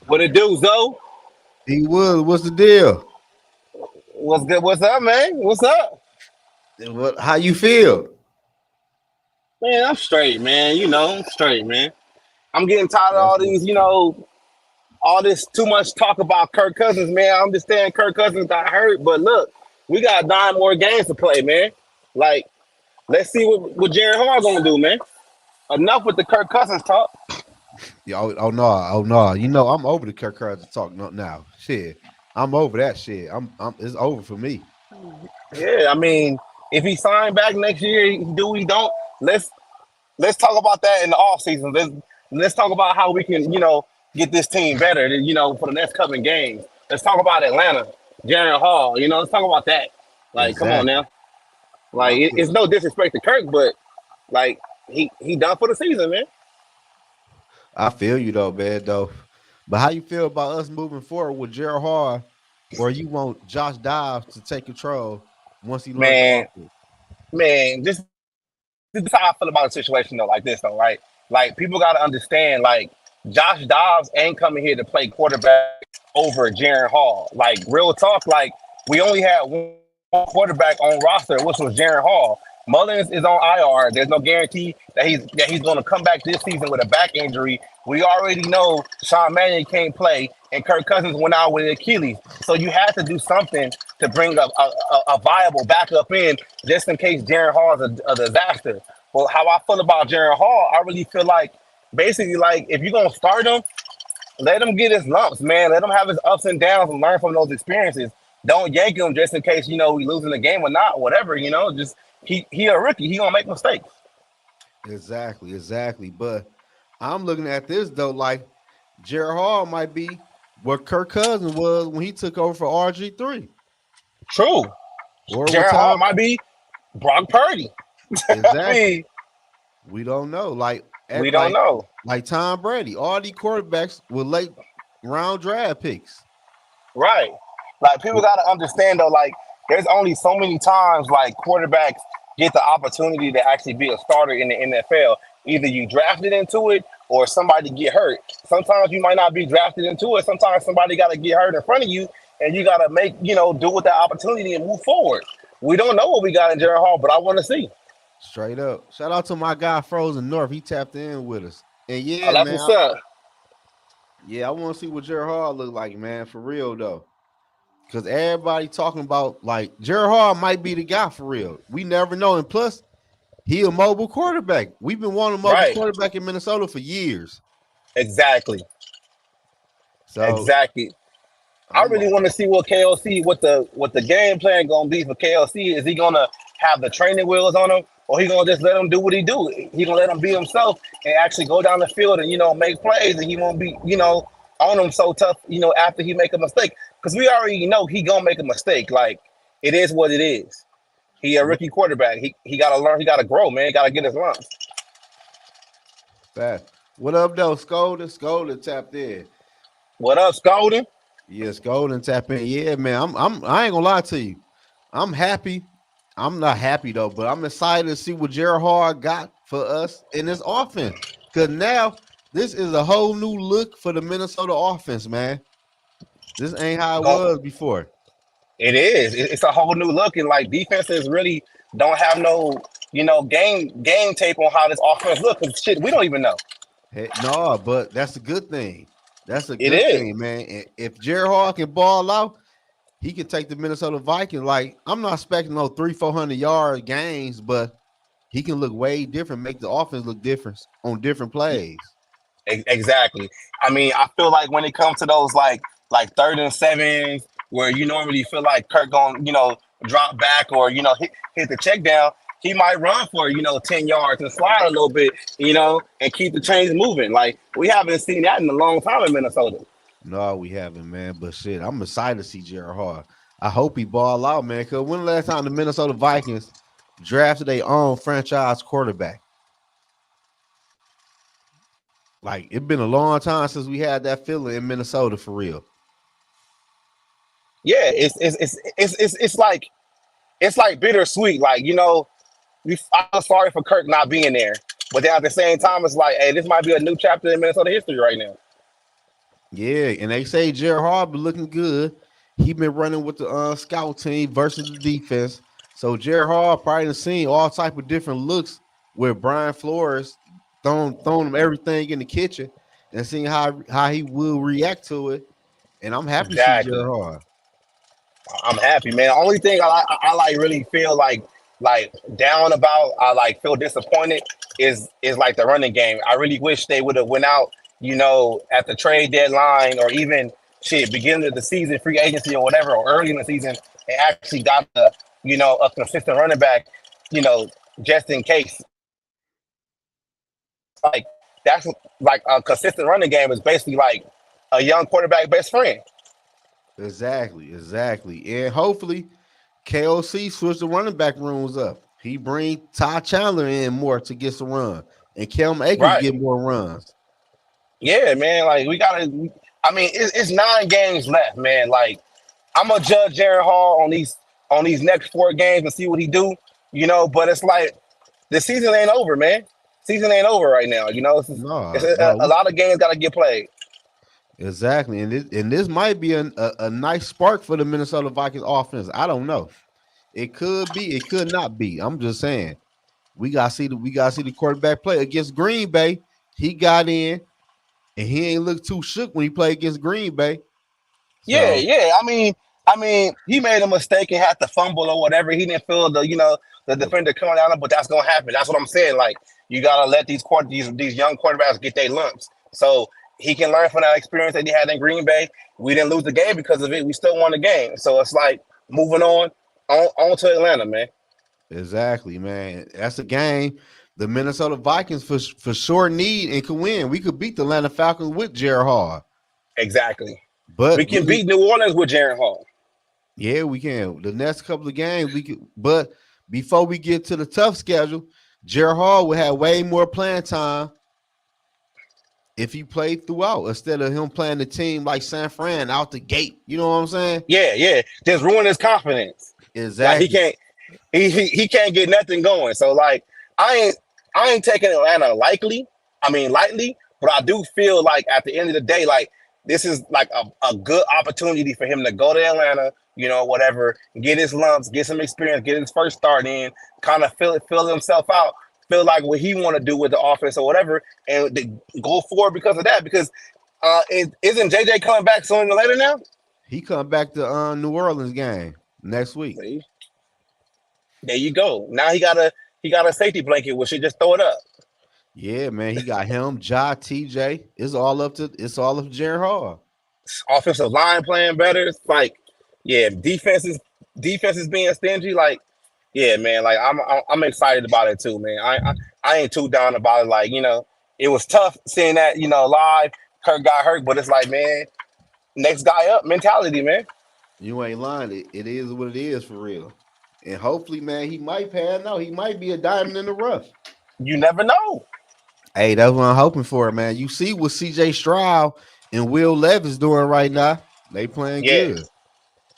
What it do, Zoe? He would. What's the deal? What's good? What's up, man? What's up? What? How you feel? Man, I'm straight, man. I'm straight, man. I'm getting tired of That's all what. these, all this too much talk about Kirk Cousins, man. I understand Kirk Cousins got hurt, but look, we got 9 more games to play, man. Like, let's see what Jared Hall gonna do, man. Enough with the Kirk Cousins talk. Yeah, oh no, oh no. You know I'm over the Kirk Cousins talk now. Shit, I'm over that shit. It's over for me. Yeah, I mean, if he signed back next year, he do he don't. Let's let's talk about that in the off season. Let's talk about how we can, get this team better, for the next coming games. Let's talk about Atlanta, Jaron Hall. Let's talk about that. Like, come on Exactly. now. Like, I it's feel. no disrespect to Kirk, but like he done for the season, man. I feel you though, man. Though, but how you feel about us moving forward with Gerald Hall, or you want Josh Dobbs to take control once he learns the Man, offense? this is how I feel about a situation though, like this though, right? Like people gotta understand, like Josh Dobbs ain't coming here to play quarterback over Jaron Hall. Like real talk, like we only had one quarterback on roster, which was Jaron Hall. Mullins is on IR. There's no guarantee that he's going to come back this season with a back injury. We already know Sean Mannion can't play, and Kirk Cousins went out with Achilles. So you had to do something to bring up a viable backup in, just in case Jaron Hall is a disaster. Well, how I feel about Jaron Hall, I really feel like basically like if you're gonna start him, let him get his lumps, man. Let him have his ups and downs and learn from those experiences. Don't yank him just in case we losing the game or not, whatever. Just he a rookie. He gonna make mistakes. Exactly, exactly. But I'm looking at this though, like Jared Hall might be what Kirk Cousins was when he took over for RG3, True. or what Jaron Hall Tom. might be Brock Purdy. I Exactly. mean, We don't know. we don't know. Like Tom Brady, all these quarterbacks were late round draft picks. Right. Like people gotta understand though, like there's only so many times like quarterbacks get the opportunity to actually be a starter in the NFL. Either you drafted into it or somebody get hurt. Sometimes you might not be drafted into it. Sometimes somebody gotta get hurt in front of you and you gotta do with that opportunity and move forward. We don't know what we got in Jared Hall, but I wanna see. Straight up. Shout out to my guy Frozen North. He tapped in with us. And Oh, yeah, that's man. what's up. Yeah, I want to see what Jared Hall look like, man, for real though. Because everybody talking about like Jared Hall might be the guy for real. We never know. And plus, he a mobile quarterback. We've been wanting a mobile Right. quarterback in Minnesota for years. Exactly. So Exactly. I I'm really want to see what KLC, what the game plan gonna be for KLC. Is he gonna have the training wheels on him, or he gonna just let him do what he do? He gonna let him be himself and actually go down the field and make plays, and he won't be on him so tough after he make a mistake, because we already know he gonna make a mistake. Like it is what it is. He a rookie quarterback. He gotta learn. He gotta grow, man. He gotta get his lumps. fast. What up though? Scolden tapped in. What up, Golden? Yes, Golden tap in. Yeah, man. I ain't gonna lie to you. I'm happy. I'm not happy though, but I'm excited to see what Jared Hard got for us in this offense. Cause now this is a whole new look for the Minnesota offense, man. This ain't how it Go. was before. It is. It's a whole new look, and like defenses really don't have no, game tape on how this offense looks. 'Cause shit, we don't even know. Hey, no, but that's a good thing. That's a It good is thing, man. If Jared Hard can ball out, he can take the Minnesota Vikings. Like, I'm not expecting no 300-400 yard games, but he can look way different, make the offense look different on different plays. exactly. I mean, I feel like when it comes to those like third and sevens, where you normally feel like Kirk going, drop back or hit the check down, he might run for 10 yards and slide a little bit, and keep the chains moving. Like we haven't seen that in a long time in Minnesota. No, we haven't, man. But shit, I'm excited to see Jared Hard. I hope he ball out, man. Because when the last time the Minnesota Vikings drafted their own franchise quarterback? Like, it's been a long time since we had that feeling in Minnesota for real. Yeah, it's like bittersweet. Like I feel sorry for Kirk not being there, but then at the same time, it's like, hey, this might be a new chapter in Minnesota history right now. Yeah, and they say Jared Hall been looking good. He been running with the scout team versus the defense. So Jared Hall probably done seen all type of different looks with Brian Flores throwing him everything in the kitchen and seeing how he will react to it. And I'm happy to see Jared Exactly. Hall. I'm happy, man. The only thing I like really feel like down about, I like feel disappointed is like the running game. I really wish they would have went out, at the trade deadline or even shit beginning of the season, free agency or whatever, or early in the season, and actually got a consistent running back, you know, just in case. Like that's like a consistent running game is basically like a young quarterback best friend. Exactly. And hopefully KOC switch the running back rooms up. He bring Ty Chandler in more to get some run. And Kelm Akers Right. get more runs. Yeah, man. Like we gotta. I mean, it's 9 games left, man. Like I'm gonna judge Jaron Hall on these next 4 games and see what he do. But it's like the season ain't over, man. Season ain't over right now. It's No, no, a lot of games got to get played. exactly. And this might be a nice spark for the Minnesota Vikings offense. I don't know. It could be, it could not be. I'm just saying. We gotta see the quarterback play against Green Bay. He got in and he ain't look too shook when he played against Green Bay. Yeah, So yeah. I mean, he made a mistake and had to fumble or whatever. He didn't feel the the defender coming down, but that's gonna happen. That's what I'm saying. Like you gotta let these young quarterbacks get their lumps, so he can learn from that experience that he had in Green Bay. We didn't lose the game because of it. We still won the game. So it's like moving on to Atlanta, man. exactly, man. That's a game the Minnesota Vikings for sure need and can win. We could beat the Atlanta Falcons with Jared Hall. Exactly. We But can beat New Orleans with Jaron Hall. yeah, we can. The next couple of games, we could. But before we get to the tough schedule, Jared Hall will have way more playing time if he played throughout instead of him playing the team like San Fran out the gate. You know what I'm saying? Yeah, yeah. Just ruin his confidence. Like he Exactly. can't he can't get nothing going. So like I ain't I ain't taking Atlanta lightly, but I do feel like at the end of the day, like this is like a good opportunity for him to go to Atlanta, whatever, get his lumps, get some experience, get his first start in, kind of fill himself out, feel like what he want to do with the offense or whatever, and go forward because of that. Because isn't JJ coming back sooner or later now? He come back to New Orleans game next week. See, there you go. Now he got a safety blanket. We should just throw it up. Yeah, man. He got him, TJ. It's all up to Jared Hall. Offensive line playing better. It's like, yeah, defense is being stingy. Like, yeah, man. Like I'm excited about it too, man. I ain't too down about it. Like, it was tough seeing that live. Kirk got hurt, but it's like, man, next guy up mentality, man. You ain't lying. It is what it is for real. And hopefully, man, he might pan out. He might be a diamond in the rough. You never know. Hey, that's what I'm hoping for, man. You see what CJ Stroud and Will Levis doing right now. They playing Yeah, good.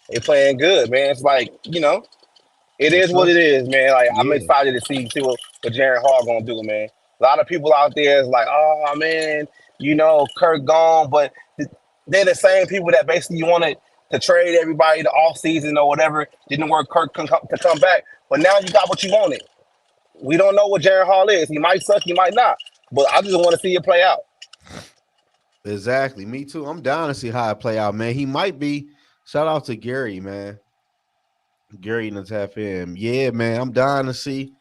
they playing good, man. It's like, it The is what tough, it is, man. Like I'm yeah. excited to see what Jaron Hall gonna do, man. A lot of people out there is like, oh man, Kirk gone, but they're the same people that basically wanted to trade everybody the off season or whatever. Didn't work Kirk to come back, but now you got what you wanted. We don't know what Jaron Hall is. He might suck, he might not. But I just want to see it play out. Exactly. Me too. I'm down to see how it play out, man. He might be. Shout out to Gary, man. Gary in the tap in. Yeah, man. I'm dying to see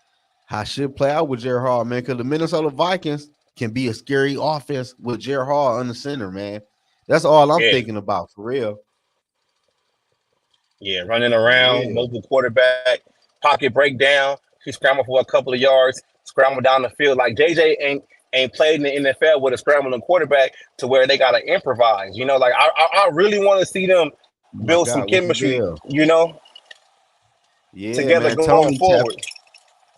how shit play out with Jared Hall, man. Because the Minnesota Vikings can be a scary offense with Jared Hall on the center, man. That's all I'm Yeah, thinking about for real. yeah, running For around, real. mobile quarterback, pocket breakdown. He scrambled for a couple of yards, scrambled down the field. Like JJ ain't played in the NFL with a scrambling quarterback to where they gotta improvise. Like I really want to see them Oh my build some God, what's the chemistry, deal? Yeah, together man. going forward.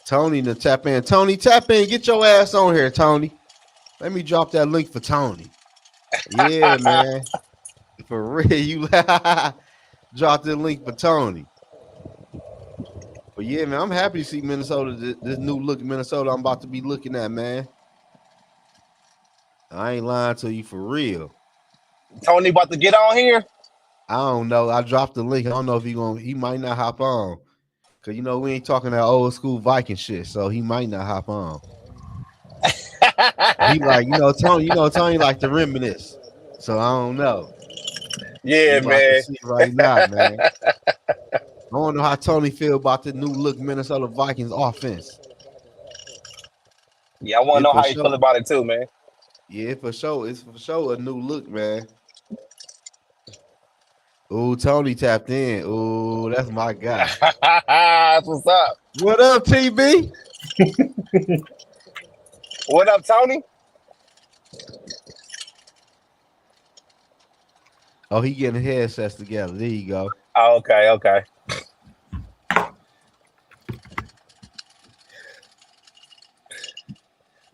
Tony to tap in. Tony, tap in. Get your ass on here, Tony. Let me drop that link for Tony. Yeah, man. For real, you drop the link for Tony. But yeah, man, I'm happy to see Minnesota. This new look Minnesota I'm about to be looking at, man. I ain't lying to you for real. Tony about to get on here. I don't know. I dropped the link. I don't know if he might not hop on. Cause we ain't talking that old school Viking shit, so he might not hop on. He like, Tony like to reminisce. So I don't know. Yeah, We about to man. see right now, man. I don't know how Tony feel about the new look Minnesota Vikings offense. Yeah, I want to know how you feel about it too, man. Yeah, for sure. It's for sure a new look, man. Ooh, Tony tapped in. Ooh, that's my guy. That's what's up. What up, TB? What up, Tony? Oh, he getting headsets together. There you go. Oh, okay.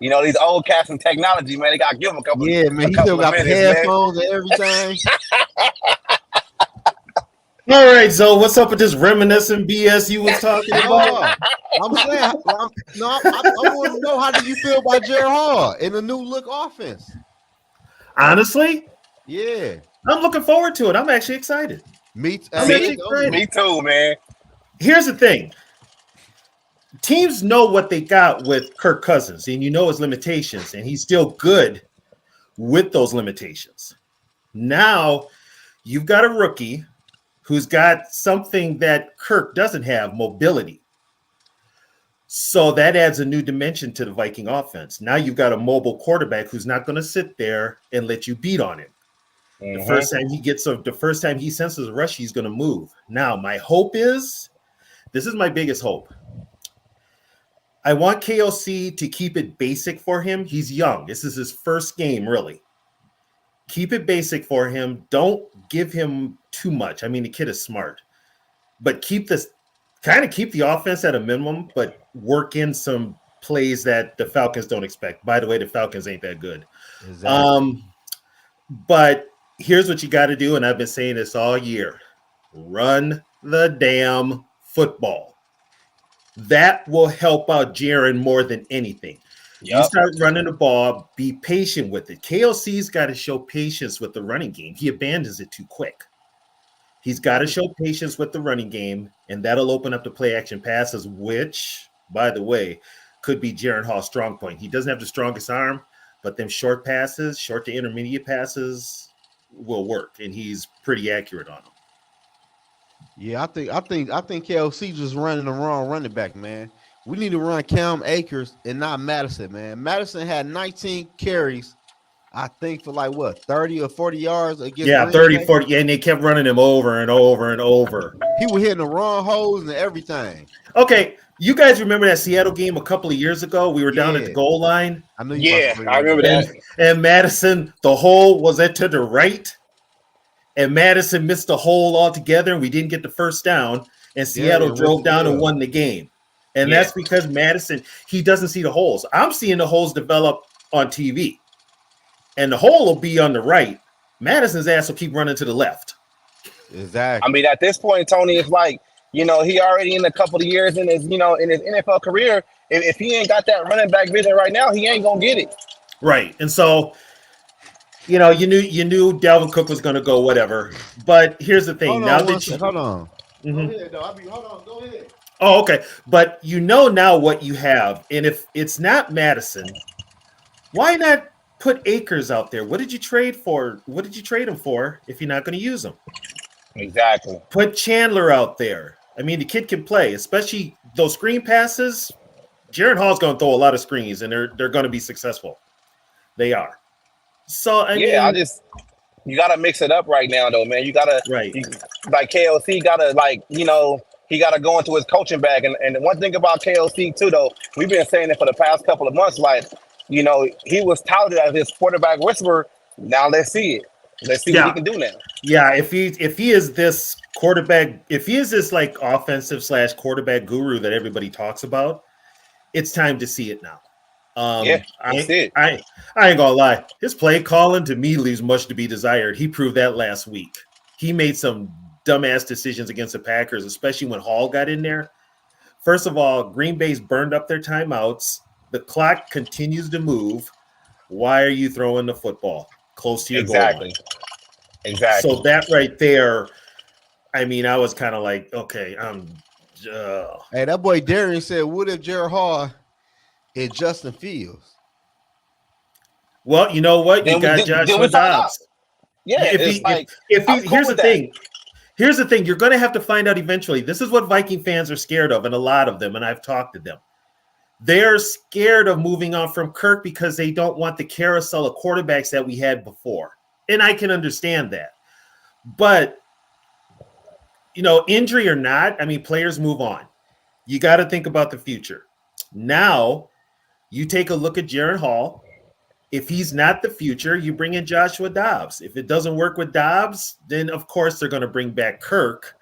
These old cats and technology, man, they got to give them a couple. Yeah, man, he still got the headphones and everything. All right, so what's up with this reminiscent BS you was talking about? I'm saying, I want to know, how do you feel about Jared Hall in the new look offense? Honestly, yeah, I'm looking forward to it. I'm actually excited. Me too, man. Here's the thing. Teams know what they got with Kirk Cousins, and his limitations, and he's still good with those limitations. Now, you've got a rookie who's got something that Kirk doesn't have, mobility. So that adds a new dimension to the Viking offense. Now you've got a mobile quarterback who's not going to sit there and let you beat on him. Mm-hmm. The first time he senses a rush, he's going to move. Now, my hope is, this is my biggest hope. I want KOC to keep it basic for him. He's young. This is his first game, really. Keep it basic for him. Don't give him too much. I mean, the kid is smart. But keep the offense at a minimum, but work in some plays that the Falcons don't expect. By the way, the Falcons ain't that good. Exactly. But here's what you got to do, and I've been saying this all year. Run the damn football. That will help out Jaron more than anything. Yep. You start running the ball, be patient with it. KOC's got to show patience with the running game. He abandons it too quick. He's got to show patience with the running game, and that'll open up the play-action passes, which, by the way, could be Jaron Hall's strong point. He doesn't have the strongest arm, but them short to intermediate passes will work, and he's pretty accurate on them. Yeah, I think KOC just running the wrong running back, man. We need to run Cam Akers and not Madison, man. Madison had 19 carries, I think, for 30 or 40 yards against. Yeah, 30, 40, and they kept running him over and over and over. He was hitting the wrong holes and everything. Okay, you guys remember that Seattle game a couple of years ago? We were down at the goal line. I remember that. And Madison, the hole was to the right. And Madison missed the hole altogether, and we didn't get the first down. And Seattle drove down and won the game. And that's because Madison, he doesn't see the holes. I'm seeing the holes develop on TV. And the hole will be on the right. Madison's ass will keep running to the left. Exactly. I mean, at this point, Tony, it's like, he already in a couple of years in his NFL career. If he ain't got that running back vision right now, he ain't going to get it. Right. And so, you knew Dalvin Cook was going to go whatever. But here's the thing. Hold on. Mm-hmm. Go ahead. Oh, okay. But now what you have. And if it's not Madison, why not put Akers out there? What did you trade for? What did you trade him for if you're not going to use him? Exactly. Put Chandler out there. I mean, the kid can play, especially those screen passes. Jaron Hall's going to throw a lot of screens, and they're going to be successsul. They are. So, you got to mix it up right now, though, man. You got to, like KOC got to, he got to go into his coaching bag. And the one thing about KOC, too, though, we've been saying it for the past couple of months, he was touted as this quarterback whisperer. Now let's see it. Let's see what he can do now. Yeah, if he is this quarterback, if he is this offensive / quarterback guru that everybody talks about, it's time to see it now. I ain't gonna lie. His play calling to me leaves much to be desired. He proved that last week. He made some dumbass decisions against the Packers, especially when Hall got in there. First of all, Green Bay's burned up their timeouts. The clock continues to move. Why are you throwing the football close to your goal line? Exactly. So that right there, I mean, I was kind of like, okay, Hey, that boy Darian said, "What if Jared Hall and Justin Fields?" well, you know what? You Then we got then we Joshua find out. Dobbs. Yeah, If it's he, like if he, I'm cool here's the with that. thing. Here's the thing. You're going to have to find out eventually. This is what Viking fans are scared of, and a lot of them, and I've talked to them. They're scared of moving on from Kirk because they don't want the carousel of quarterbacks that we had before. And I can understand that. But, injury or not, I mean, players move on. You got to think about the future. Now, you take a look at Jaron Hall. If he's not the future, you bring in Joshua Dobbs. If it doesn't work with Dobbs, then of course they're going to bring back Kirk.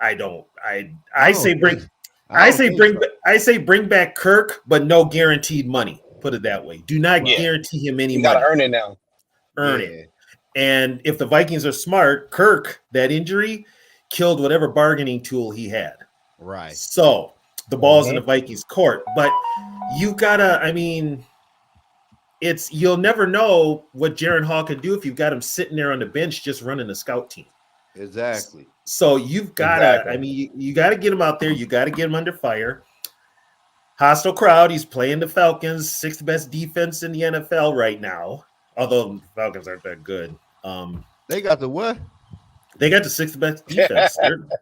I say bring back Kirk, but no guaranteed money. Put it that way. Do not Yeah. guarantee him any You money. gotta earn it now. Earn it. And if the Vikings are smart, Kirk, that injury killed whatever bargaining tool he had. Right. So the ball's in the Vikings' court. But you gotta, I mean, you'll never know what Jaron Hall can do if you've got him sitting there on the bench just running a scout team. Exactly. So you've got to, I mean, you got to get him out there. You got to get him under fire. Hostile crowd. He's playing the Falcons, sixth best defense in the NFL right now. Although the Falcons aren't that good. They got the what? They got the sixth best defense.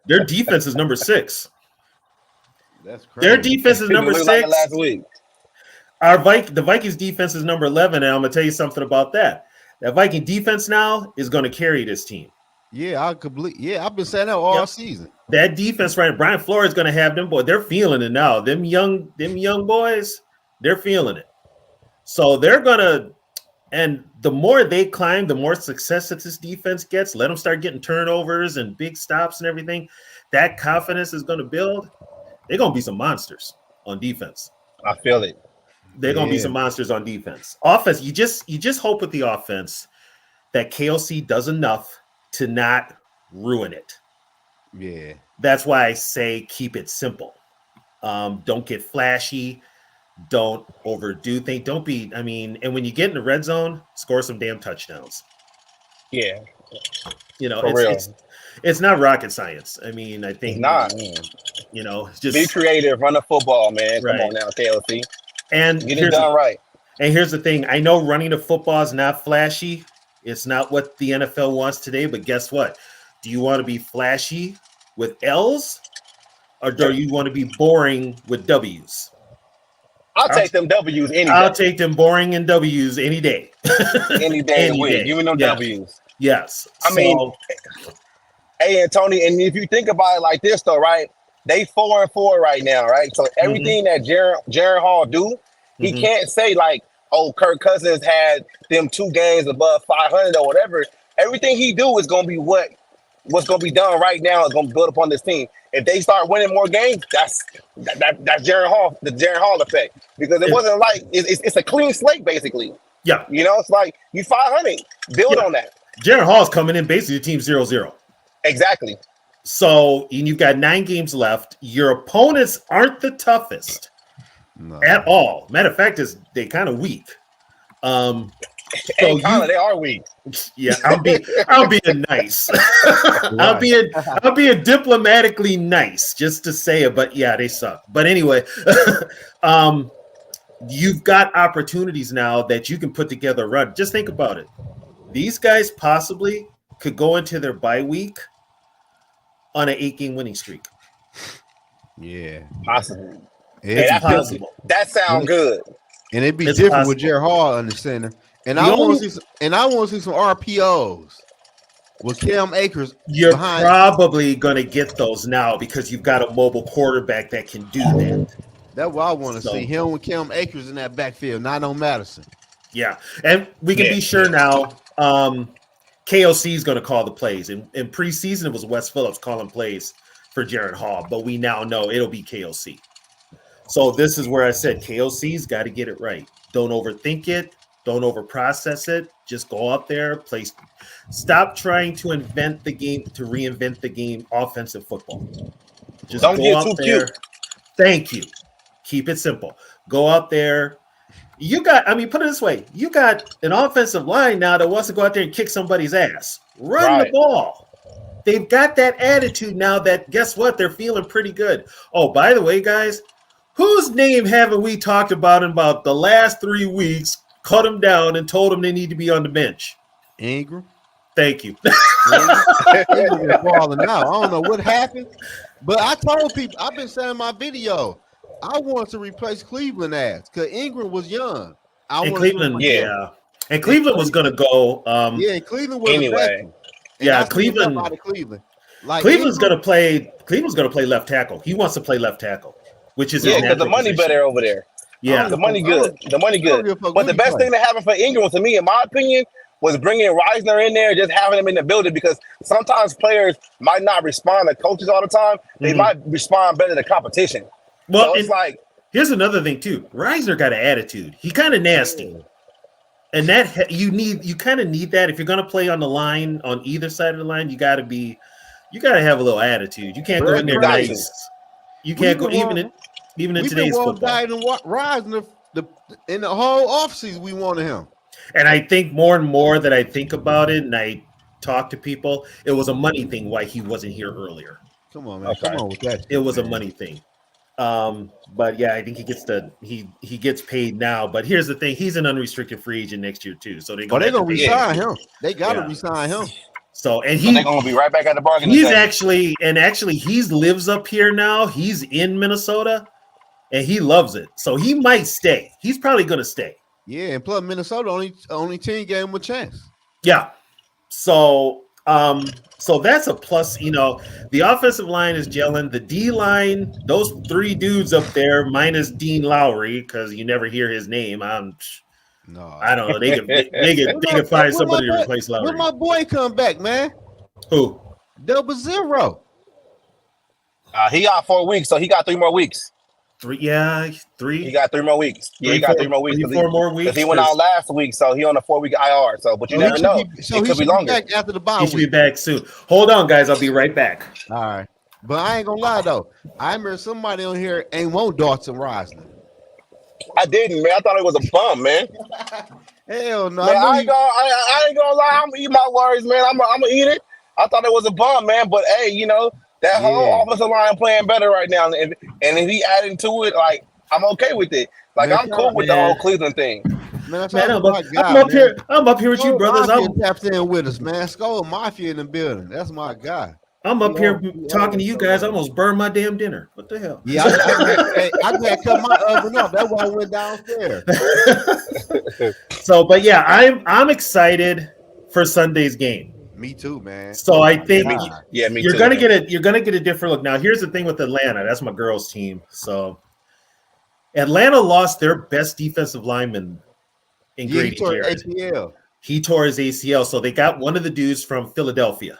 Their defense is number 6. That's crazy. Their defense is number 6. Like last week. The Vikings defense is number 11, and I'm gonna tell you something about that. That Viking defense now is going to carry this team. Yeah, I've been saying that all season. That defense, right? Brian Flores is going to have them boys. They're feeling it now. Them young boys, they're feeling it. So they're gonna, and the more they climb, the more success that this defense gets. Let them start getting turnovers and big stops and everything. That confidence is going to build. They're going to be some monsters on defense. I feel it. They're going to be some monsters on defense. Offense, you just hope with the offense that KOC does enough to not ruin it. Yeah. That's why I say keep it simple. Don't get flashy. Don't overdo things. Don't be, I mean, and when you get in the red zone, score some damn touchdowns. Yeah. It's not rocket science. I mean, I think it's not. Just be creative, run the football, man. Right. Come on now, KLC. And get it done right. And here's the thing. I know running the football is not flashy. It's not what the NFL wants today, but guess what? Do you want to be flashy with L's or do you want to be boring with W's? I'll take them W's any day. I'll take them boring and W's any day. Any day of the week. Give me them W's. Yes. I mean, hey, and Tony, and if you think about it like this, though, right? They 4-4 right now, right? So everything that Jaron Hall do, he can't say like, oh, Kirk Cousins had them 2 games above 500 or whatever. Everything he do is going to be what's going to be done right now is going to build upon this team. If they start winning more games, that's Jaron Hall, the Jaron Hall effect. Because it wasn't like it's a clean slate basically. Yeah, it's like you 500, build on that. Jaron Hall's coming in basically team 0-0. Exactly. So you've got 9 games left. Your opponents aren't the toughest at all. Matter of fact, they're kind of weak. So they are weak. Yeah, I'm being nice. Right. I'll being diplomatically nice just to say it, but yeah, they suck. But anyway, you've got opportunities now that you can put together a run. Just think about it. These guys possibly could go into their bye week on an 8-game winning streak. Yeah, possible. It's possible. That sounds good. And it'd be different with Jared Hall on the center. And I want to see some RPOs with Cam Akers. You're probably going to get those now because you've got a mobile quarterback that can do that. That's what I want to see. Him with Cam Akers in that backfield, not on Madison. Yeah, and we can be sure now. KOC is going to call the plays. In preseason, it was Wes Phillips calling plays for Jaron Hall, but we now know it'll be KOC. So this is where I said KOC's got to get it right. Don't overthink it. Don't overprocess it. Just go out there, play. Stop trying to invent the game, to reinvent the game, offensive football. Just don't go get out too there. cute. Thank you. Keep it simple. Go out there, You got, I mean, put it this way: you got an offensive line now that wants to go out there and kick somebody's ass, run the Right. ball. They've got that attitude now. That guess what? They're feeling pretty good. Oh, by the way, guys, whose name haven't we talked about in about the last 3 weeks? Cut them down and told them they need to be on the bench. Ingram. Thank you. Ingram is falling out. I don't know what happened, but I told people, I've been saying in my video, I want to replace Cleveland ass because Ingram was young. And Cleveland, Yeah. and Cleveland was going to go. Yeah, Cleveland was Anyway. Yeah, Cleveland. Like Cleveland's going to play. Cleveland's going to play left tackle. He wants to play left tackle, which is Yeah, his because the natural money position. better over there. Yeah, The money good. The money good. give a fuck But who the he best play. thing that happened for Ingram, to me, in my opinion, was bringing Reisner in there, just having him in the building, because sometimes players might not respond to coaches all the time. They Mhm. might respond better to competition. well, So it's and like, here's another thing too. Reisner got an attitude. He kind of nasty, and that you kind of need that if you're going to play on the line on either side of the line. You got to have a little attitude. You can't go in there Got you. nice. You can't go even in We've today's been football. riding Rising in the whole offseason. We wanted him. And I think more and more that I think about it, and I talk to people, it was a money thing why he wasn't here earlier. Come on, man. Okay. Come on with that. It was a man. money thing. But yeah, I think he gets paid now. But here's the thing: he's an unrestricted free agent next year too. So they're They're gonna gonna pay him. resign him. They gotta Yeah. resign him. So and they're going to be right back at the bargaining he's table. actually he lives up here now. He's in Minnesota, and he loves it. So he might stay. He's probably gonna stay. Yeah, and plus Minnesota only team gave him a chance. Yeah. So so that's a plus. You know, the offensive line is gelling. The D line, those 3 dudes up there, minus Dean Lowry, because you never hear his name. I don't know. They could find somebody to replace Lowry. When my boy come back, man. Who? 00. He out 4 weeks, so he got 3 more weeks. 3? Yeah, 3. He got 3 more weeks. Yeah, he got 3 more weeks. 4 more weeks. Because he went out last week, so he on a 4-week IR. So, but you never know. So It he could be should longer. back after the bye He should be week. back soon. Hold on, guys. I'll be right back. All right. But I ain't gonna lie though. I remember somebody on here ain't want Dawson Rising. I didn't, man. I thought it was a bum, man. Hell no. Man, I ain't gonna lie. I'm gonna eat my words, man. I'm gonna eat it. I thought it was a bum, man. But hey, you know, that whole offensive line playing better right now. And if he adding to it, like, I'm okay with it. Like, Man, I'm cool with the man. whole Cleveland thing. Man, Man, I'm up here with you, brothers. tapped in with us, man. Skull Mafia in the building. That's my guy. I'm up here talking to you guys. I almost burned my damn dinner. What the hell? Yeah, I just cut my oven off. That's why I went downstairs. So, but yeah, I'm excited for Sunday's game. Me too, man. So I think Yeah, me you're too. gonna man. get a different look. Now, here's the thing with Atlanta. That's my girls' team. So Atlanta lost their best defensive lineman in Yeah, Grady he tore Jarrett. ACL. He tore his ACL, so they got one of the dudes from Philadelphia.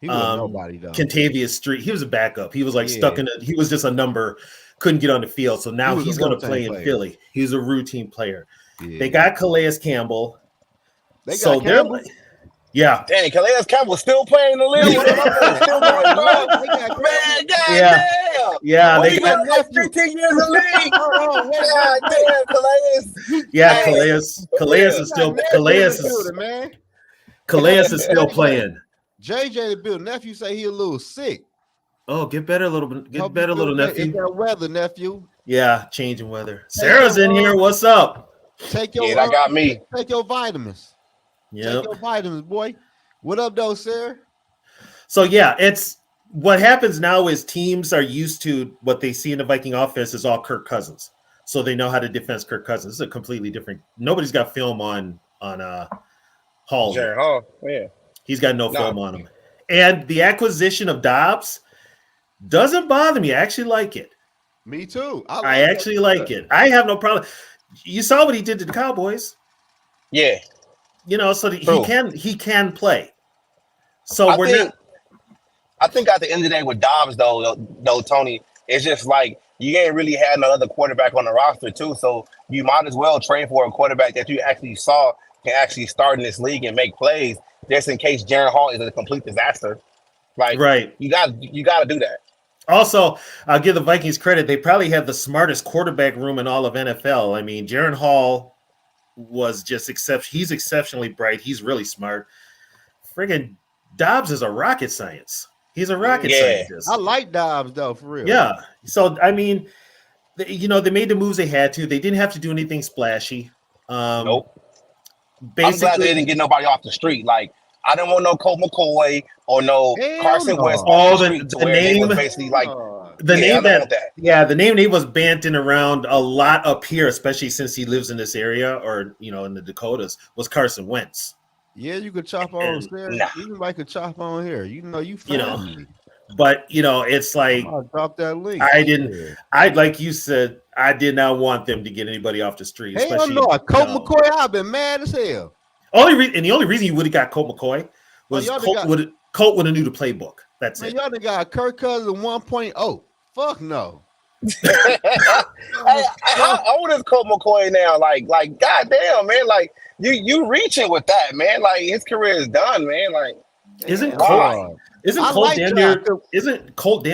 He was nobody though. Contavious Street. He was a backup. He was like Yeah. stuck in it. He was just a number, couldn't get on the field. So now He was he's a going to routine play in player. Philly. He's a routine player. Yeah. They got Calais Campbell. They So got they're Campbell. yeah. Dang, Calais Campbell still playing in the league. What am I still going, bro? They got Man, Yeah. goddamn. Yeah, Well, they he got got like 15 years in the league. Goddamn, Calais. yeah, Hey. Calais is still man. Calais is still playing. JJ the build nephew say he a little sick. Oh, get better a little bit. Get Hope better, you little feel that- nephew. It's that weather, nephew. Yeah, changing weather. Sarah's in here. What's up? Take your Yeah, that got me. Take your vitamins. Yeah. Take your vitamins, boy. What up, though, Sarah? So yeah, it's what happens now is teams are used to what they see in the Viking offense is all Kirk Cousins. So they know how to defend Kirk Cousins. It's a completely different. Nobody's got film on Hall. Jared Hall. Yeah. He's got no film on him. And the acquisition of Dobbs doesn't bother me. I actually like it. Me too. I actually like it. I have no problem. You saw what he did to the Cowboys. Yeah. You know, so True. he can play. So I think at the end of the day with Dobbs though, Tony, it's just like you ain't really had no other quarterback on the roster too. So you might as well trade for a quarterback that you actually saw can actually start in this league and make plays, just in case Jaron Hall is a complete disaster. Like right. you got to do that. Also, I'll give the Vikings credit. They probably have the smartest quarterback room in all of NFL. I mean, Jaron Hall was just he's exceptionally bright. He's really smart. Friggin' Dobbs is a rocket science. He's a rocket scientist. I like Dobbs though, for real. Yeah. So I mean, they made the moves they had to. They didn't have to do anything splashy. Nope. Basically, I'm glad they didn't get nobody off the street. Like, I didn't want no Colt McCoy or no Carson Wentz off the street to where they was basically like the name was banting around a lot up here, especially since he lives in this area or in the Dakotas, was Carson Wentz. Yeah, you could chop on there. Anybody could chop on here. You family. But it's like I'll drop that link. Like you said, I did not want them to get anybody off the street. Hell no, Colt McCoy, I've been mad as hell. The only reason you would have got Colt McCoy was Colt would have knew the playbook. That's it. Y'all done got Kirk Cousins 1.0. Fuck no. Hey, how old is Colt McCoy now? Like, goddamn, man. Like, you reaching with that, man. Like, his career is done, man. Like, isn't Colt damn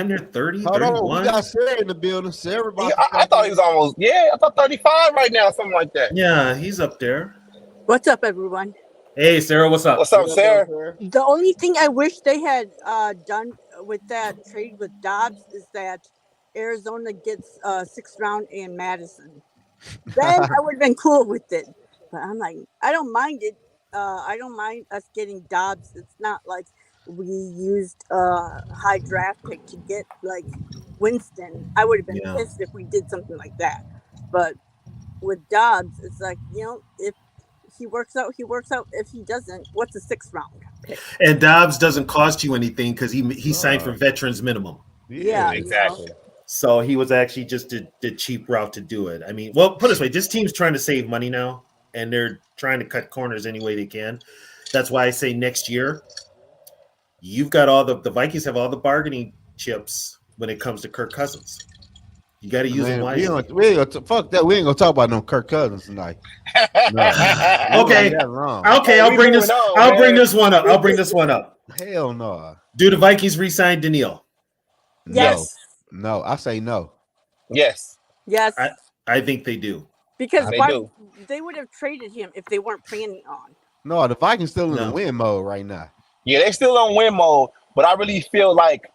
near 30, 31? We got Sarah in the building. Sarah, I thought he was almost, I thought 35 right now, something like that. Yeah, he's up there. What's up, everyone? Hey, Sarah, what's up? What's up, Sarah? The only thing I wish they had done with that trade with Dobbs is that Arizona gets 6th round in Madison. Then I would have been cool with it. But I'm like, I don't mind it. I don't mind us getting Dobbs. It's not like we used a high draft pick to get like Winston. I would have been pissed if we did something like that. But with Dobbs, it's like, if he works out, he works out. If he doesn't, what's a 6th round pick? And Dobbs doesn't cost you anything because he signed for veterans minimum. Yeah, exactly. So he was actually just the cheap route to do it. I mean, well, put it this way, this team's trying to save money now, and they're trying to cut corners any way they can. That's why I say next year, you've got the Vikings have all the bargaining chips when it comes to Kirk Cousins. You got to use them wisely. Fuck that. We ain't gonna talk about no Kirk Cousins tonight. No. Okay. I'll bring this one up. I'll bring this one up. Hell no. Do the Vikings re-sign Daniil? Yes. No, I say no. Yes. Yes. I think they do. Because they would have traded him if they weren't planning on. No, the Vikings still in win mode right now. Yeah, they still on win mode, but I really feel like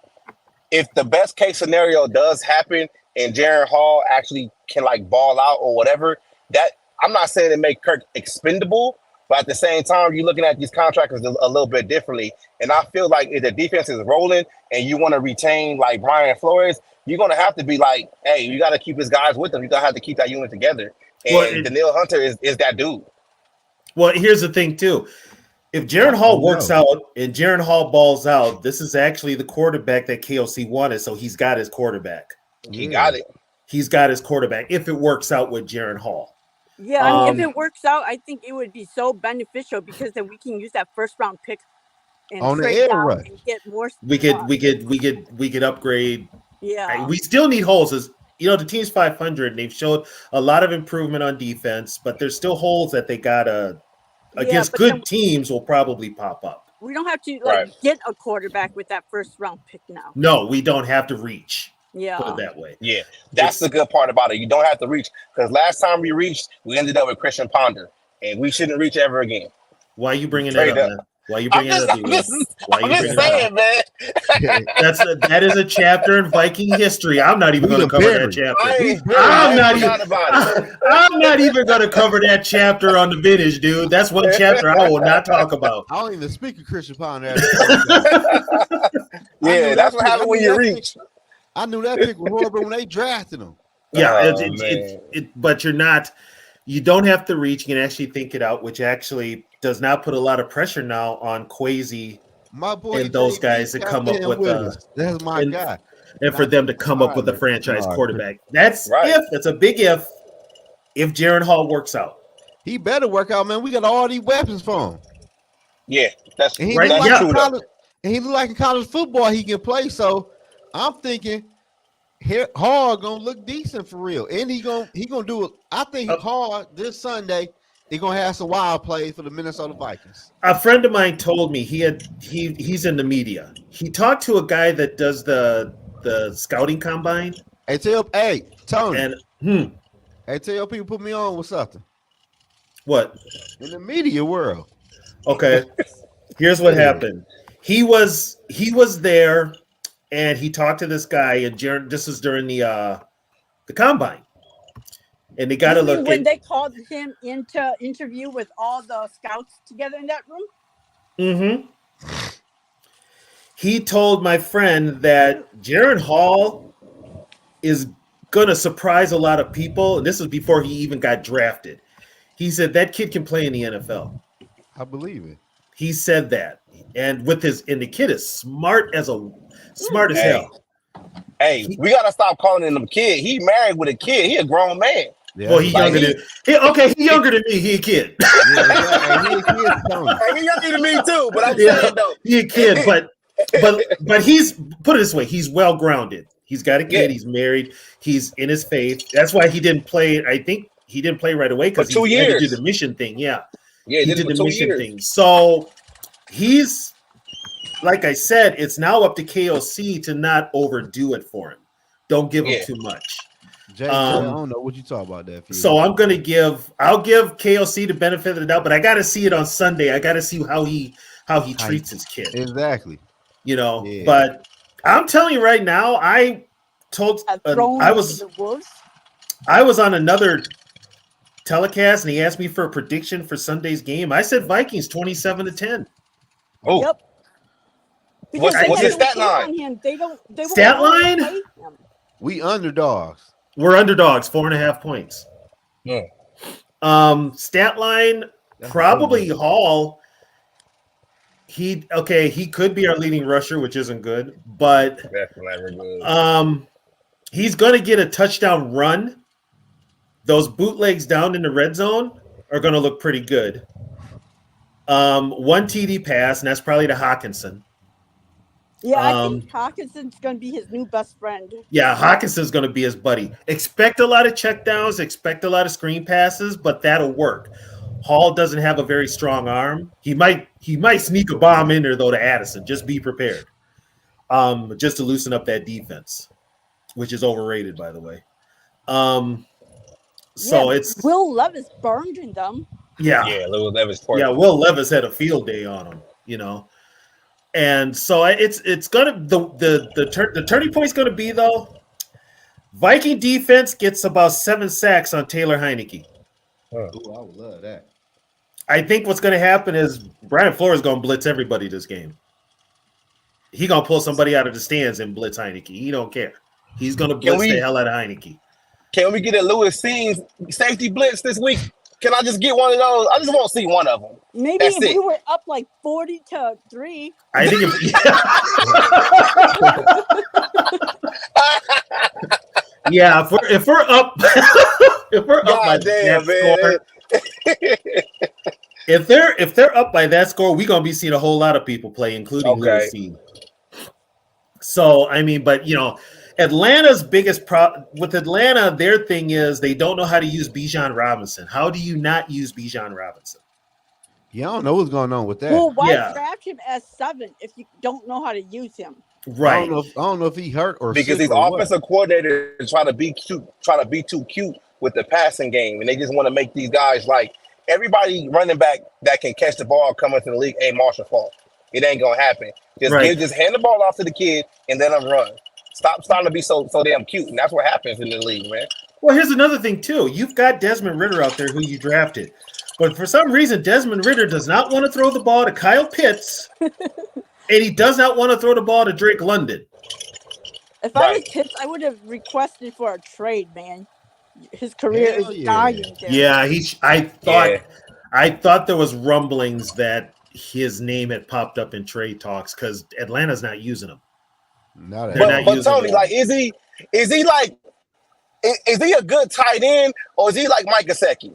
if the best case scenario does happen and Jaron Hall actually can like ball out or whatever, that I'm not saying it make Kirk expendable, but at the same time, you're looking at these contractors a little bit differently. And I feel like if the defense is rolling and you want to retain like Brian Flores, you're going to have to be like, hey, you got to keep his guys with them. You're going to have to keep that unit together. And Daniil Hunter is that dude. Well, here's the thing, too. If Jaron Hall works out and Jaron Hall balls out, this is actually the quarterback that KOC wanted, so he's got his quarterback. He got it. He's got his quarterback if it works out with Jaron Hall. Yeah, if it works out, I think it would be so beneficial because then we can use that 1st round pick and on the air rush and get more. We could upgrade. Yeah, we still need holes. The team's 500 and they've showed a lot of improvement on defense, but there's still holes that they gotta against good teams will probably pop up. We don't have to get a quarterback with that 1st round pick now. No, we don't have to reach. Yeah, put it that way. Yeah, that's the good part about it. You don't have to reach because last time we reached, we ended up with Christian Ponder, and we shouldn't reach ever again. Why are you bringing that up, man? Why are you bringing it up? I'm just saying, man. That is a chapter in Viking history. I'm not even going to cover that chapter. I'm not even going to cover that chapter on the vintage, dude. That's one chapter I will not talk about. I don't even speak of Christian Ponder. Yeah, that's what happened when you reach. I knew that pick was horrible when they drafted him. Yeah, but you don't have to reach. You can actually think it out, which actually does not put a lot of pressure now on Quasi and those guys to come up with that's my guy. And for them to come up with a franchise quarterback. That's a big if Jaron Hall works out. He better work out, man. We got all these weapons for him. Yeah, that's and right. And he look like in college football he can play, so I'm thinking Hall gonna look decent for real, and he gonna do it. I think Hall this Sunday he gonna have some wild plays for the Minnesota Vikings. A friend of mine told me he's in the media. He talked to a guy that does the the scouting combine. Hey, Tony. And Hey, tell your people put me on with something what? in the media world. Okay, here's what Yeah. happened. He was there, and he talked to this guy, and this was during the combine, and they got to You mean look when at. they called him into interview with all the scouts together in that room. Mm-hmm. He told my friend that Jaron Hall is going to surprise a lot of people, and this was before he even got drafted. He said that kid can play in the NFL. I believe it. He said that, and the kid is smart as Hey. hell. Hey, we gotta stop calling him a kid. He married with a kid. He a grown man. Yeah, Well, he younger than he younger than me. He a kid. yeah, he a kid, Tony. Hey, he younger than me too. But I'm Yeah, saying though, he a kid, but he's put it this way. He's well grounded. He's got a kid. Yeah. He's married. He's in his faith. That's why he didn't play. I think he didn't play right away because For 2 he had to do years. the mission thing. Yeah, yeah, he did did it for the 2 mission years. thing. So he's, like I said, it's now up to KOC to not overdo it for him. Don't give him Yeah. too much. Jay, I don't know what you talk about that. So I'll give KOC the benefit of the doubt, but I got to see it on Sunday. I got to see how he treats his kid. Exactly. You know, Yeah. but I'm telling you right now, I was on another telecast and he asked me for a prediction for Sunday's game. I said Vikings 27-10. Oh, Yep. What's they his had stat no line? on him. They won't Stat want to line? play him. We underdogs. We're underdogs, 4.5 points. Yeah. Stat line, That's probably good. Hall. He could be our leading rusher, which isn't good, but That's never good. he's going to get a touchdown run. Those bootlegs down in the red zone are going to look pretty good. One TD pass, and that's probably to Hawkinson. Yeah, I think Hawkinson's going to be his new best friend. Yeah, Hawkinson's going to be his buddy. Expect a lot of checkdowns, expect a lot of screen passes, but that'll work. Hall doesn't have a very strong arm. He might sneak a bomb in there though to Addison. Just be prepared. Just to loosen up that defense, which is overrated, by the way. So it's Will Levis burned in them. yeah. Yeah, Lewis Levis. Yeah, Will Levis had a field day on him, you know. And so it's gonna the turning point is gonna be though. Viking defense gets about 7 sacks on Taylor Heineke. Ooh, I would love that. I think what's gonna happen is Brian Flores is gonna blitz everybody this game. He gonna pull somebody out of the stands and blitz Heineke. He don't care. He's gonna blitz the hell out of Heineke. Can we get a Lewis Scenes safety blitz this week? Can I just get one of those? I just want to see one of them. Maybe That's if it. we were up like 40-3. I think if we're up by that score, if they're up by that score, we're gonna be seeing a whole lot of people play, including Lewis Scenes. So I mean, but you know, Atlanta's biggest problem with Atlanta, their thing is they don't know how to use Bijan Robinson. How do you not use Bijan Robinson? Yeah, I don't know what's going on with that. Well, why draft him as 7 if you don't know how to use him? Right. I don't know if he hurt or because these offensive coordinators try to be too cute with the passing game, and they just want to make these guys like everybody running back that can catch the ball coming to the league ain't Marshall Faulk. It ain't gonna happen. Just hand the ball off to the kid and let him run. Stop starting to be so damn cute, and that's what happens in the league, man. Well, here's another thing too. You've got Desmond Ridder out there who you drafted, but for some reason, Desmond Ridder does not want to throw the ball to Kyle Pitts, and he does not want to throw the ball to Drake London. If I was Pitts, I would have requested for a trade, man. His career is dying there. Yeah, I thought there was rumblings that his name had popped up in trade talks because Atlanta's not using him. But Tony, like, is he a good tight end or is he like Mike Gesicki?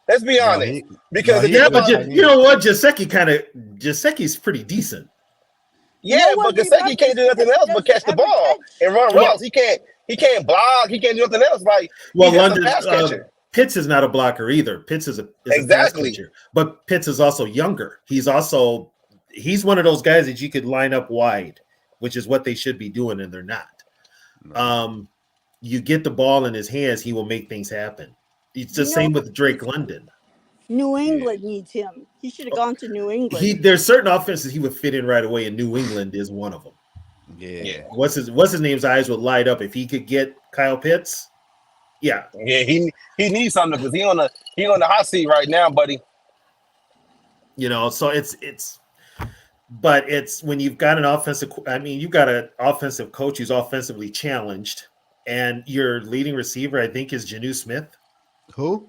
Let's be honest. You know what? Gesicki's pretty decent. Yeah, but Gesicki can't do nothing else but catch the ball and run routes. He can't block. He can't do nothing else. Like, London, Pitts is not a blocker either. Pitts is a pass catcher, but Pitts is also younger. He's one of those guys that you could line up wide, which is what they should be doing, and they're not. You get the ball in his hands, he will make things happen. It's the same with Drake London. New England needs him. He should have gone to New England. There's certain offenses he would fit in right away, and New England is one of them. Yeah. What's his name's eyes would light up if he could get Kyle Pitts. Yeah. He needs something because he on the hot seat right now, buddy. So it's when you've got you've got an offensive coach who's offensively challenged, and your leading receiver, I think, is Janu Smith. Who?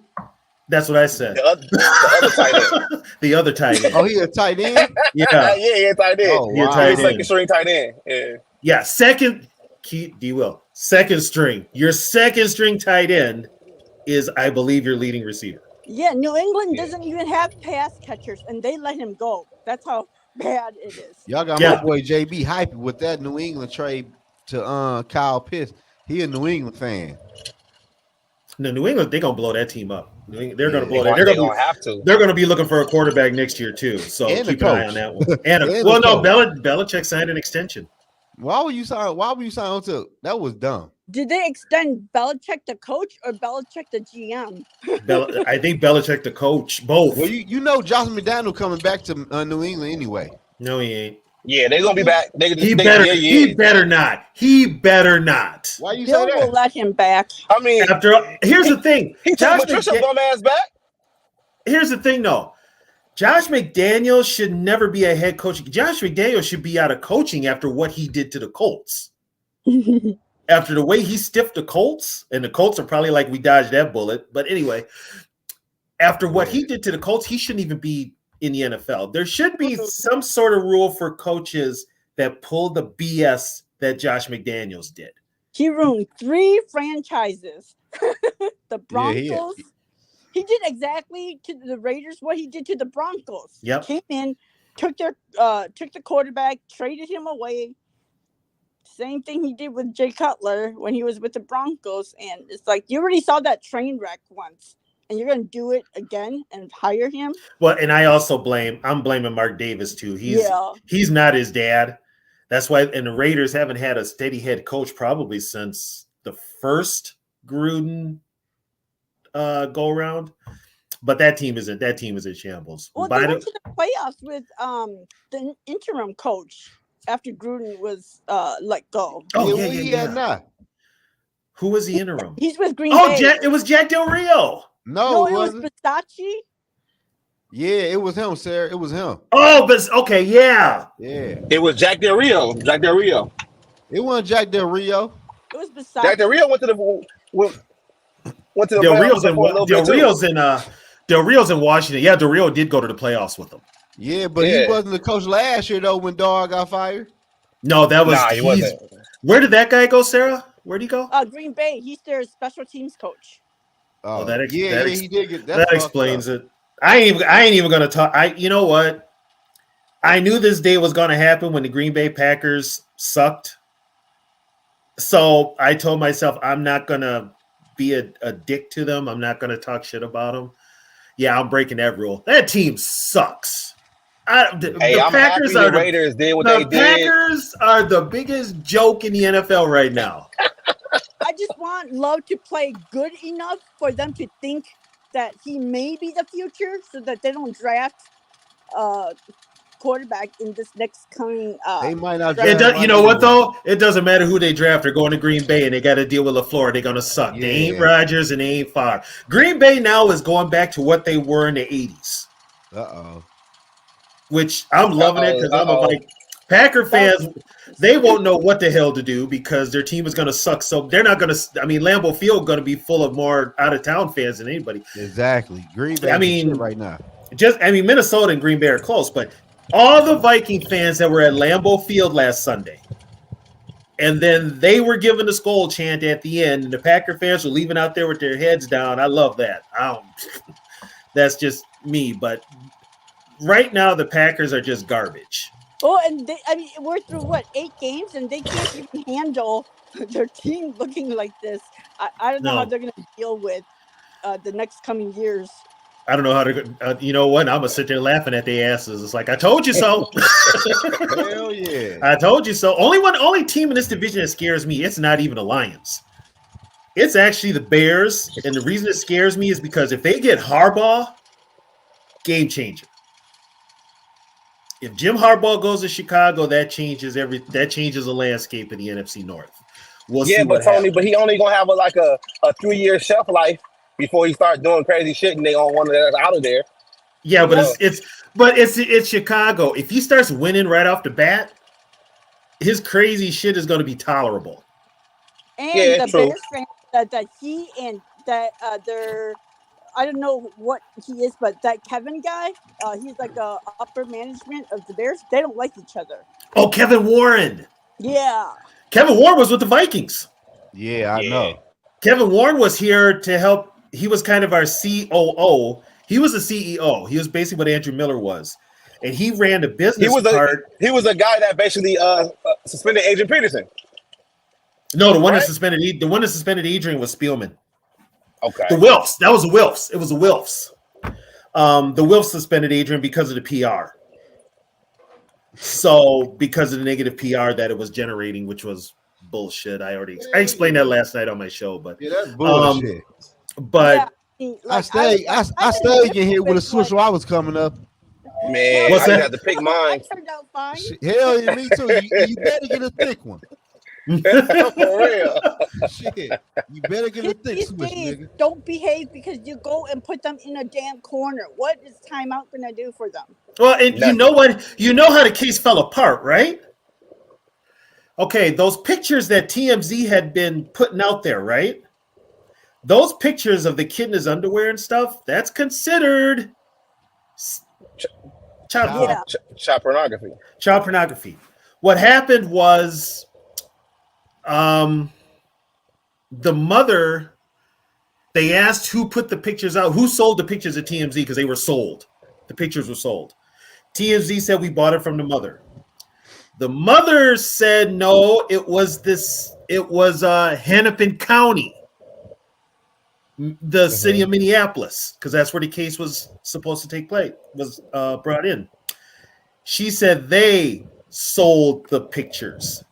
That's what I said. The other tight end. The other tight end. Oh, he a tight end? Yeah, yeah, tight end. Oh, wow. Tight end. Second string tight end. Yeah, second string. Your second string tight end is, I believe, your leading receiver. Yeah, New England doesn't even have pass catchers, and they let him go. That's how bad it is. Y'all got my boy JB hyped with that New England trade to Kyle Pitts. He a New England fan. No, New England, they're gonna blow that team up. They're gonna blow that. They're gonna have to. They're gonna be looking for a quarterback next year too. So keep an eye on that one. Belichick signed an extension. Why would you sign on to that? Was dumb. Did they extend Belichick the coach or Belichick the GM? I think Belichick the coach, both. Well, you know Josh McDaniel coming back to New England anyway. No, he ain't. Yeah, they're gonna be back. He better not. He better not. Why you say that? Will let him back. I mean, here's the thing. He took Patricia bum ass back. Here's the thing, though. Josh McDaniels should never be a head coach. Josh McDaniels should be out of coaching after what he did to the Colts. After the way he stiffed the Colts, and the Colts are probably like, we dodged that bullet. But anyway, after what he did to the Colts, he shouldn't even be in the NFL. There should be some sort of rule for coaches that pull the BS that Josh McDaniels did. He ruined 3 franchises. The Broncos. He did exactly to the Raiders what he did to the Broncos. Yep. Came in, took the quarterback, traded him away. Same thing he did with Jay Cutler when he was with the Broncos. And it's like, you already saw that train wreck once, and you're going to do it again and hire him? Well, and I'm blaming Mark Davis too. He's not his dad. That's why, and the Raiders haven't had a steady head coach probably since the first Gruden go around. But that team is in shambles. Well, they went to the playoffs with the interim coach after Gruden was let go. Oh, yeah. Who was the interim? He's with Green Bay. It was Jack Del Rio. No, it was Pistacchi. Yeah, it was him, Sarah. It was him. Oh, but okay, yeah. It was Jack Del Rio. It wasn't Jack Del Rio. It was Pistacchi. Jack Del Rio went to the Del Rio's in Washington. Yeah, Del Rio did go to the playoffs with them. Yeah, but he wasn't the coach last year though when Dog got fired. No, that was he wasn't. Where did that guy go, Sarah? Where'd he go? Green Bay. He's their special teams coach. He did get that explains it. I ain't even gonna talk. You know what? I knew this day was gonna happen when the Green Bay Packers sucked. So I told myself I'm not gonna be a dick to them. I'm not gonna talk shit about them. Yeah, I'm breaking that rule. That team sucks. The Packers are Raiders did what they did. The Packers are the biggest joke in the NFL right now. I just want Love to play good enough for them to think that he may be the future, so that they don't draft quarterback in this next coming. They might not. You know what though? It doesn't matter who they draft. They're going to Green Bay, and they got to deal with LaFleur. They're going to suck. Yeah. They ain't Rodgers, and they ain't Favre. Green Bay now is going back to what they were in the '80s. Which I'm loving it because I'm like Packer fans. They won't know what the hell to do because their team is going to suck. So they're not going to. I mean, Lambeau Field going to be full of more out of town fans than anybody. Exactly. Green Bay. Right now. Minnesota and Green Bay are close, but all the Viking fans that were at Lambeau Field last Sunday, and then they were given the Skol chant at the end, and the Packer fans were leaving out there with their heads down. I love that. That's just me, but right now the Packers are just garbage. Oh, and we're through 8 games, and they can't even handle their team looking like this. I don't know how they're going to deal with the next coming years. I don't know how to. You know what? I'm gonna sit there laughing at their asses. It's like I told you so. Hell yeah. I told you so. Only team in this division that scares me. It's not even the Lions. It's actually the Bears, and the reason it scares me is because if they get Harbaugh, game changer. If Jim Harbaugh goes to Chicago, that changes the landscape of the NFC North. We'll see but what Tony, happens. but he only gonna have a 3-year shelf life before he start doing crazy shit, and they gonna want to out of there. Yeah, but it's Chicago. If he starts winning right off the bat, his crazy shit is going to be tolerable. And the true. Bears fans that he and that they're, I don't know what he is, but that Kevin guy, he's like a upper management of the Bears. They don't like each other. Oh, Kevin Warren. Yeah. Kevin Warren was with the Vikings. Yeah, I know. Kevin Warren was here to help. He was kind of our COO. He was the CEO. He was basically what Andrew Miller was. And he ran the business part. He was a guy that basically suspended Adrian Peterson. No, the one that suspended Adrian was Spielman. Okay. The Wilfs. That was the Wilfs. It was the Wilfs. The Wilfs suspended Adrian because of the PR. So because of the negative PR that it was generating, which was bullshit. I explained that last night on my show, but yeah, that's bullshit. But I stayed in here with a switch while I was coming up. Man, what's I that? had to pick mine. Turned out fine. Hell yeah, me too. You better get a thick one. For real. Shit, you better get a thick These switch, days, nigga. don't behave because you go and put them in a damn corner. What is timeout going to do for them? Well, and you know what? You know how the case fell apart, right? Okay, those pictures that TMZ had been putting out there, right? Those pictures of the kid in his underwear and stuff, that's considered child pornography. Child pornography. What happened was the mother, they asked who put the pictures out, who sold the pictures at TMZ because they were sold. The pictures were sold. TMZ said we bought it from the mother. The mother said no, it was Hennepin County, the city of Minneapolis, because that's where the case was supposed to take place, was brought in. She said they sold the pictures.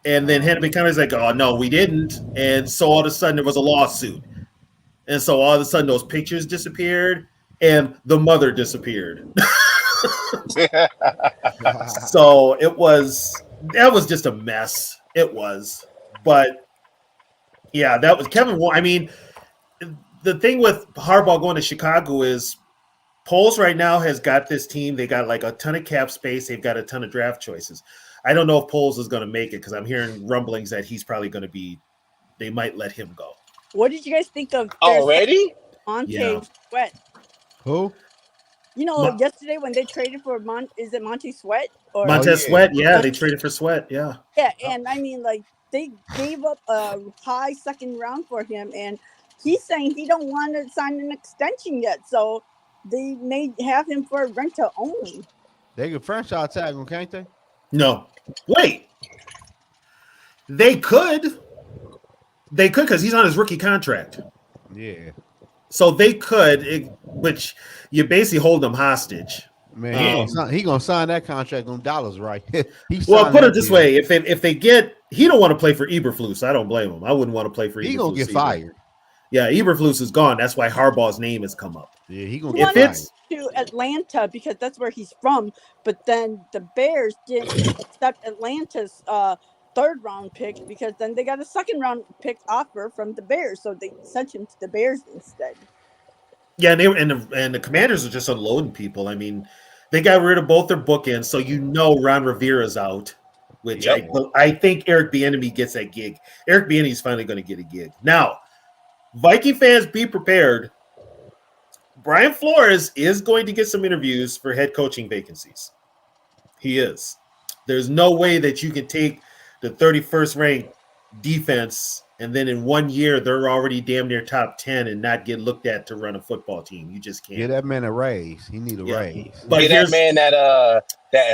And then Hennepin County is like, oh, no, we didn't. And so all of a sudden there was a lawsuit. And so all of a sudden those pictures disappeared and the mother disappeared. So that was just a mess. It was. But yeah, that was Kevin Warren. I mean, the thing with Harbaugh going to Chicago is Poles right now has got this team. They got like a ton of cap space. They've got a ton of draft choices. I don't know if Poles is going to make it because I'm hearing rumblings that he's probably going to be, they might let him go. What did you guys think of Already? Monte Sweat? Who? You know, yesterday when they traded for is it Monte Sweat? Or Montez Sweat, yeah, they traded for Sweat, yeah. Yeah, and I mean, like, they gave up a high second round for him, and he's saying he don't want to sign an extension yet, so they may have him for rental only. They can franchise tag him, can't they? No. Wait. They could because he's on his rookie contract. Yeah. So they could, which you basically hold them hostage. Man, he gonna sign that contract on dollars, right? Well, put it this way: if they get, he don't want to play for Eberflus. I don't blame him. I wouldn't want to play for Eberflus. He gonna get fired. Yeah, Eberflus is gone. That's why Harbaugh's name has come up. Yeah, he gonna get fired. To Atlanta because that's where he's from, but then the Bears didn't accept Atlanta's third round pick because then they got a second round pick offer from the Bears, so they sent him to the Bears instead. Yeah, and the Commanders are just unloading people. I mean, they got rid of both their bookends, so Ron Rivera's out, which I think Eric Bieniemy gets that gig. Eric Bieniemy's finally going to get a gig. Now, Viking fans, be prepared. Brian Flores is going to get some interviews for head coaching vacancies. He is. There's no way that you can take the 31st ranked defense and then in 1 year they're already damn near top 10 and not get looked at to run a football team. You just can't. Get that man a raise. He need a raise. But get that man that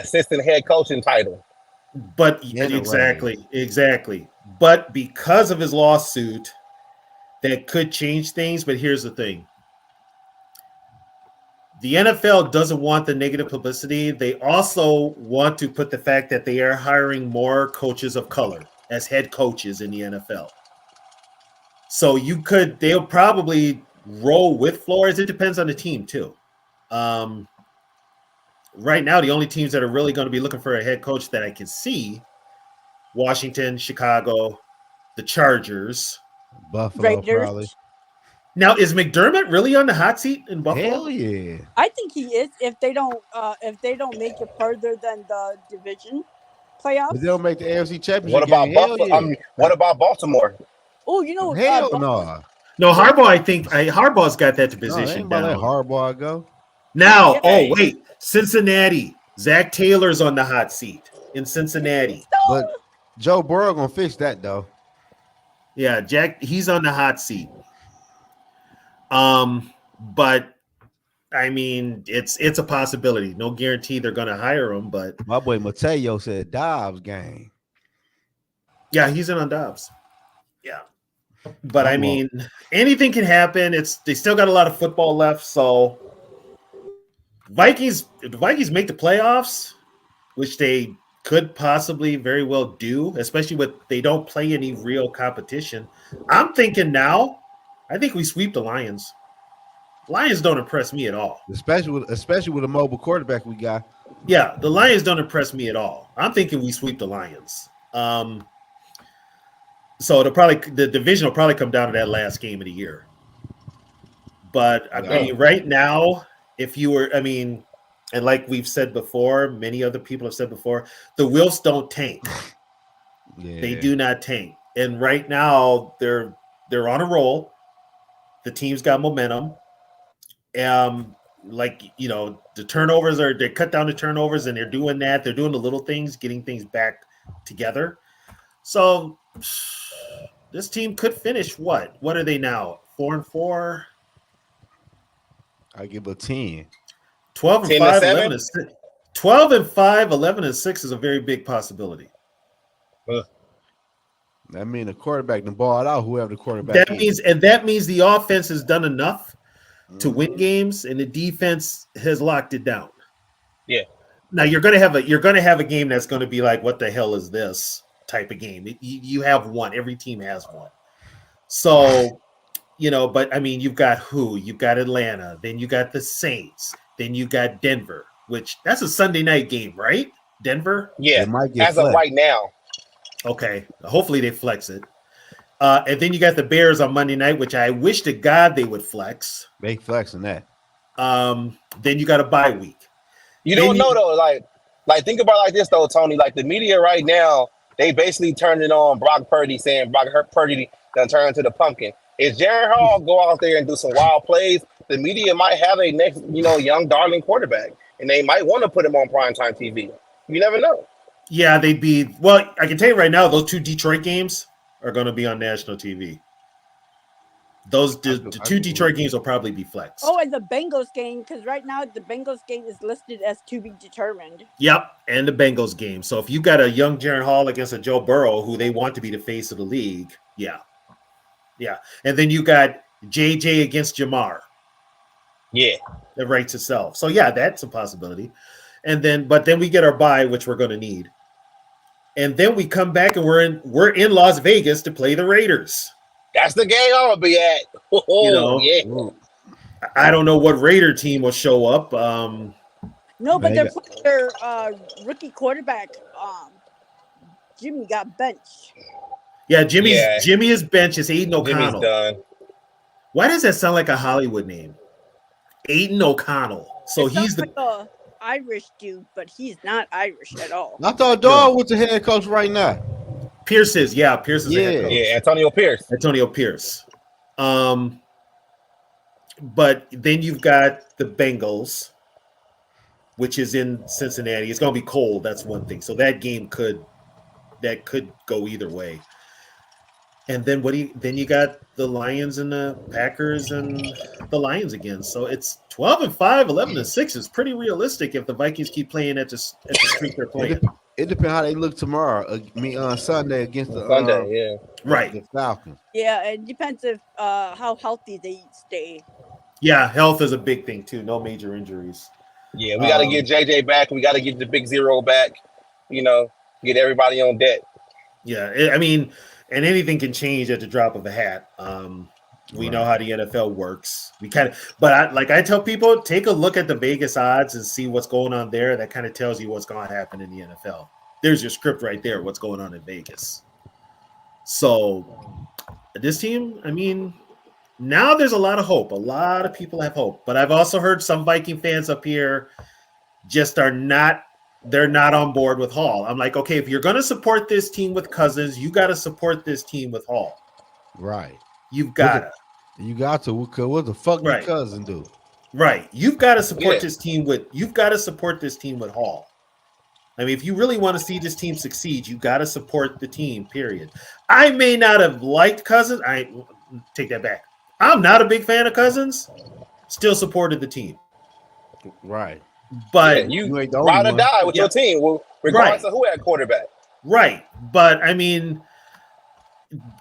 assistant head coaching title. But exactly. But because of his lawsuit, that could change things. But here's the thing. the NFL doesn't want the negative publicity. They also want to put the fact that they are hiring more coaches of color as head coaches in the NFL. So they'll probably roll with Flores. It depends on the team too. Right now, the only teams that are really going to be looking for a head coach that I can see, Washington, Chicago, the Chargers. Buffalo, Raiders. probably. Now, is McDermott really on the hot seat in Buffalo? Hell yeah. I think he is if they don't make it further than the division playoffs. If they don't make the AFC Championship What about game, hell Buffalo? yeah. What about Baltimore? Oh, you know, Hell Buffalo- no. No, Harbaugh. I think Harbaugh's got that No, they position ain't about to let down. Harbaugh go. Now, Yeah. wait, Cincinnati. Zach Taylor's on the hot seat in Cincinnati. But Joe Burrow gonna fix that though. Yeah, he's on the hot seat. But I mean, it's a possibility. No guarantee they're going to hire him, but My boy Mateo said Dobbs game. yeah, he's in on Dobbs. Yeah, but I mean, anything can happen. They still got a lot of football left, so if the Vikings make the playoffs, which they could possibly very well do, especially with they don't play any real competition. I'm thinking now, I think we sweep the Lions. Lions don't impress me at all. Especially with a mobile quarterback we got. Yeah, the Lions don't impress me at all. I'm thinking we sweep the Lions. So the division will probably come down to that last game of the year. But I mean, right now, and like we've said before, many other people have said before, the Wilfs don't tank. Yeah. They do not tank. And right now, they're on a roll. The team's got momentum. The turnovers they cut down the turnovers, and they're doing that. They're doing the little things, getting things back together. So this team could finish what? What are they now? 4-4? I give a 10. 12 and 10 5, to 11 and 6. 12 and 5, 11 and 6 is a very big possibility. That means the quarterback can ball out whoever the quarterback That is. means the offense has done enough to win games, and the defense has locked it down. Yeah. Now you're gonna have a game that's gonna be like, what the hell is this type of game? You have one. Every team has one. So, but I mean, you've got who? You've got Atlanta. Then you got the Saints. Then you got Denver, which that's a Sunday night game, right? Denver. Yeah. It might get As of flexed. right now. Okay. Hopefully they flex it. And then you got the Bears on Monday night, which I wish to God they would flex. They flexing that. Then you got a bye week. You don't know though, like think about it like this though, Tony. Like the media right now, they basically turned it on Brock Purdy, saying Brock Purdy done turn into the pumpkin. If Jaron Hall go out there and do some wild plays, the media might have a next, young darling quarterback, and they might want to put him on primetime TV. You never know. Yeah, they'd be. Well, I can tell you right now, those two Detroit games are going to be on national TV. The two Detroit games will probably be flexed. Oh, and the Bengals game, because right now the Bengals game is listed as to be determined. Yep, and the Bengals game. So if you got a young Jaron Hall against a Joe Burrow, who they want to be the face of the league, yeah. And then you got JJ against Jamar. Yeah. That writes itself. So yeah, that's a possibility. But then we get our bye, which we're going to need. And then we come back and we're in Las Vegas to play the Raiders. That's the game I'm gonna be at. Yeah. I don't know what Raider team will show up. No, but they're playing their rookie quarterback. Jimmy got benched. Yeah, Jimmy is bench. Is Aiden O'Connell. Jimmy's done. Why does that sound like a Hollywood name? Aiden O'Connell. So he's like a Irish dude, but he's not Irish at all. I thought Dog was the head coach right now. Pierce is the head coach. Yeah, Antonio Pierce. But then you've got the Bengals, which is in Cincinnati. It's going to be cold. That's one thing. So that game could go either way. And then then you got the Lions and the Packers and the Lions again. So it's 12 and 5, 11 and 6 is pretty realistic if the Vikings keep playing at the streak they're playing. It depends how they look tomorrow. On Sunday against the right the Falcons. Yeah, it depends if how healthy they stay. Yeah, health is a big thing too. No major injuries. Yeah, we got to get JJ back. We got to get the big zero back. Get everybody on deck. Yeah, I mean, and anything can change at the drop of a hat. We know how the NFL works. But I tell people, take a look at the Vegas odds and see what's going on there. That kind of tells you what's going to happen in the NFL. There's your script right there. What's going on in Vegas? So this team, I mean, now there's a lot of hope. A lot of people have hope. But I've also heard some Viking fans up here just they're not on board with Hall. I'm like, okay, if you're going to support this team with Cousins, you got to support this team with Hall. Right. You've got to. You got to. What the fuck did Cousin do? Right. You've got to support this team with Hall. I mean, if you really want to see this team succeed, you got to support the team, period. I may not have liked Cousins. I take that back. I'm not a big fan of Cousins. Still supported the team. Right. But you ain't ride or die with your team, regardless of who had quarterback. Right. But I mean,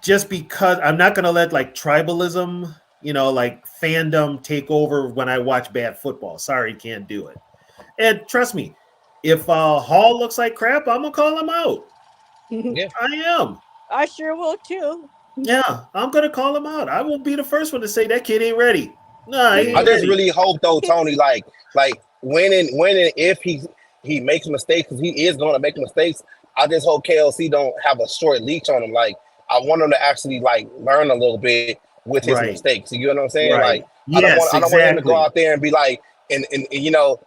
just because I'm not going to let like tribalism, like fandom take over when I watch bad football. Sorry, can't do it. And trust me, if Hall looks like crap, I'm going to call him out. Yeah. I am. I sure will too. Yeah, I'm going to call him out. I will be the first one to say that kid ain't ready. No, I just really hope though, Tony, like when and if he makes mistakes, because he is going to make mistakes. I just hope KLC don't have a short leash on him. Like I want him to actually like learn a little bit with his mistakes. You know what I'm saying? Right. Like I don't want him to go out there and be like and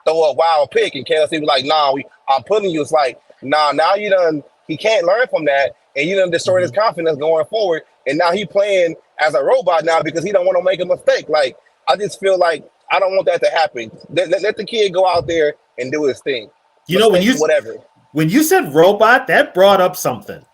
throw a wild pick and KLC be like, nah, I'm putting you. It's like, nah, now he can't learn from that, and you done destroyed his confidence going forward. And now he playing as a robot now because he don't want to make a mistake. Like I just feel like I don't want that to happen. Let the kid go out there and do his thing. When you said robot, that brought up something.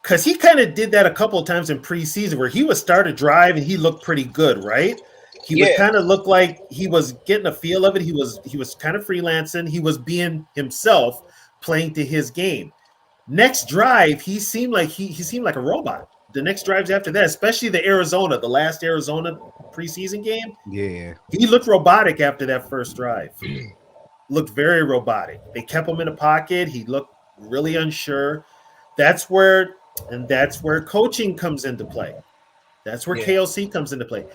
Because he kind of did that a couple of times in preseason where he would start a drive and he looked pretty good, right? He would kind of look like he was getting a feel of it. He was kind of freelancing. He was being himself, playing to his game. Next drive, he seemed like he seemed like a robot. The next drives after that, especially the last Arizona preseason game. Yeah. He looked robotic after that first drive. Looked very robotic. They kept him in the pocket. He looked really unsure. That's where coaching comes into play. That's where KLC comes into play.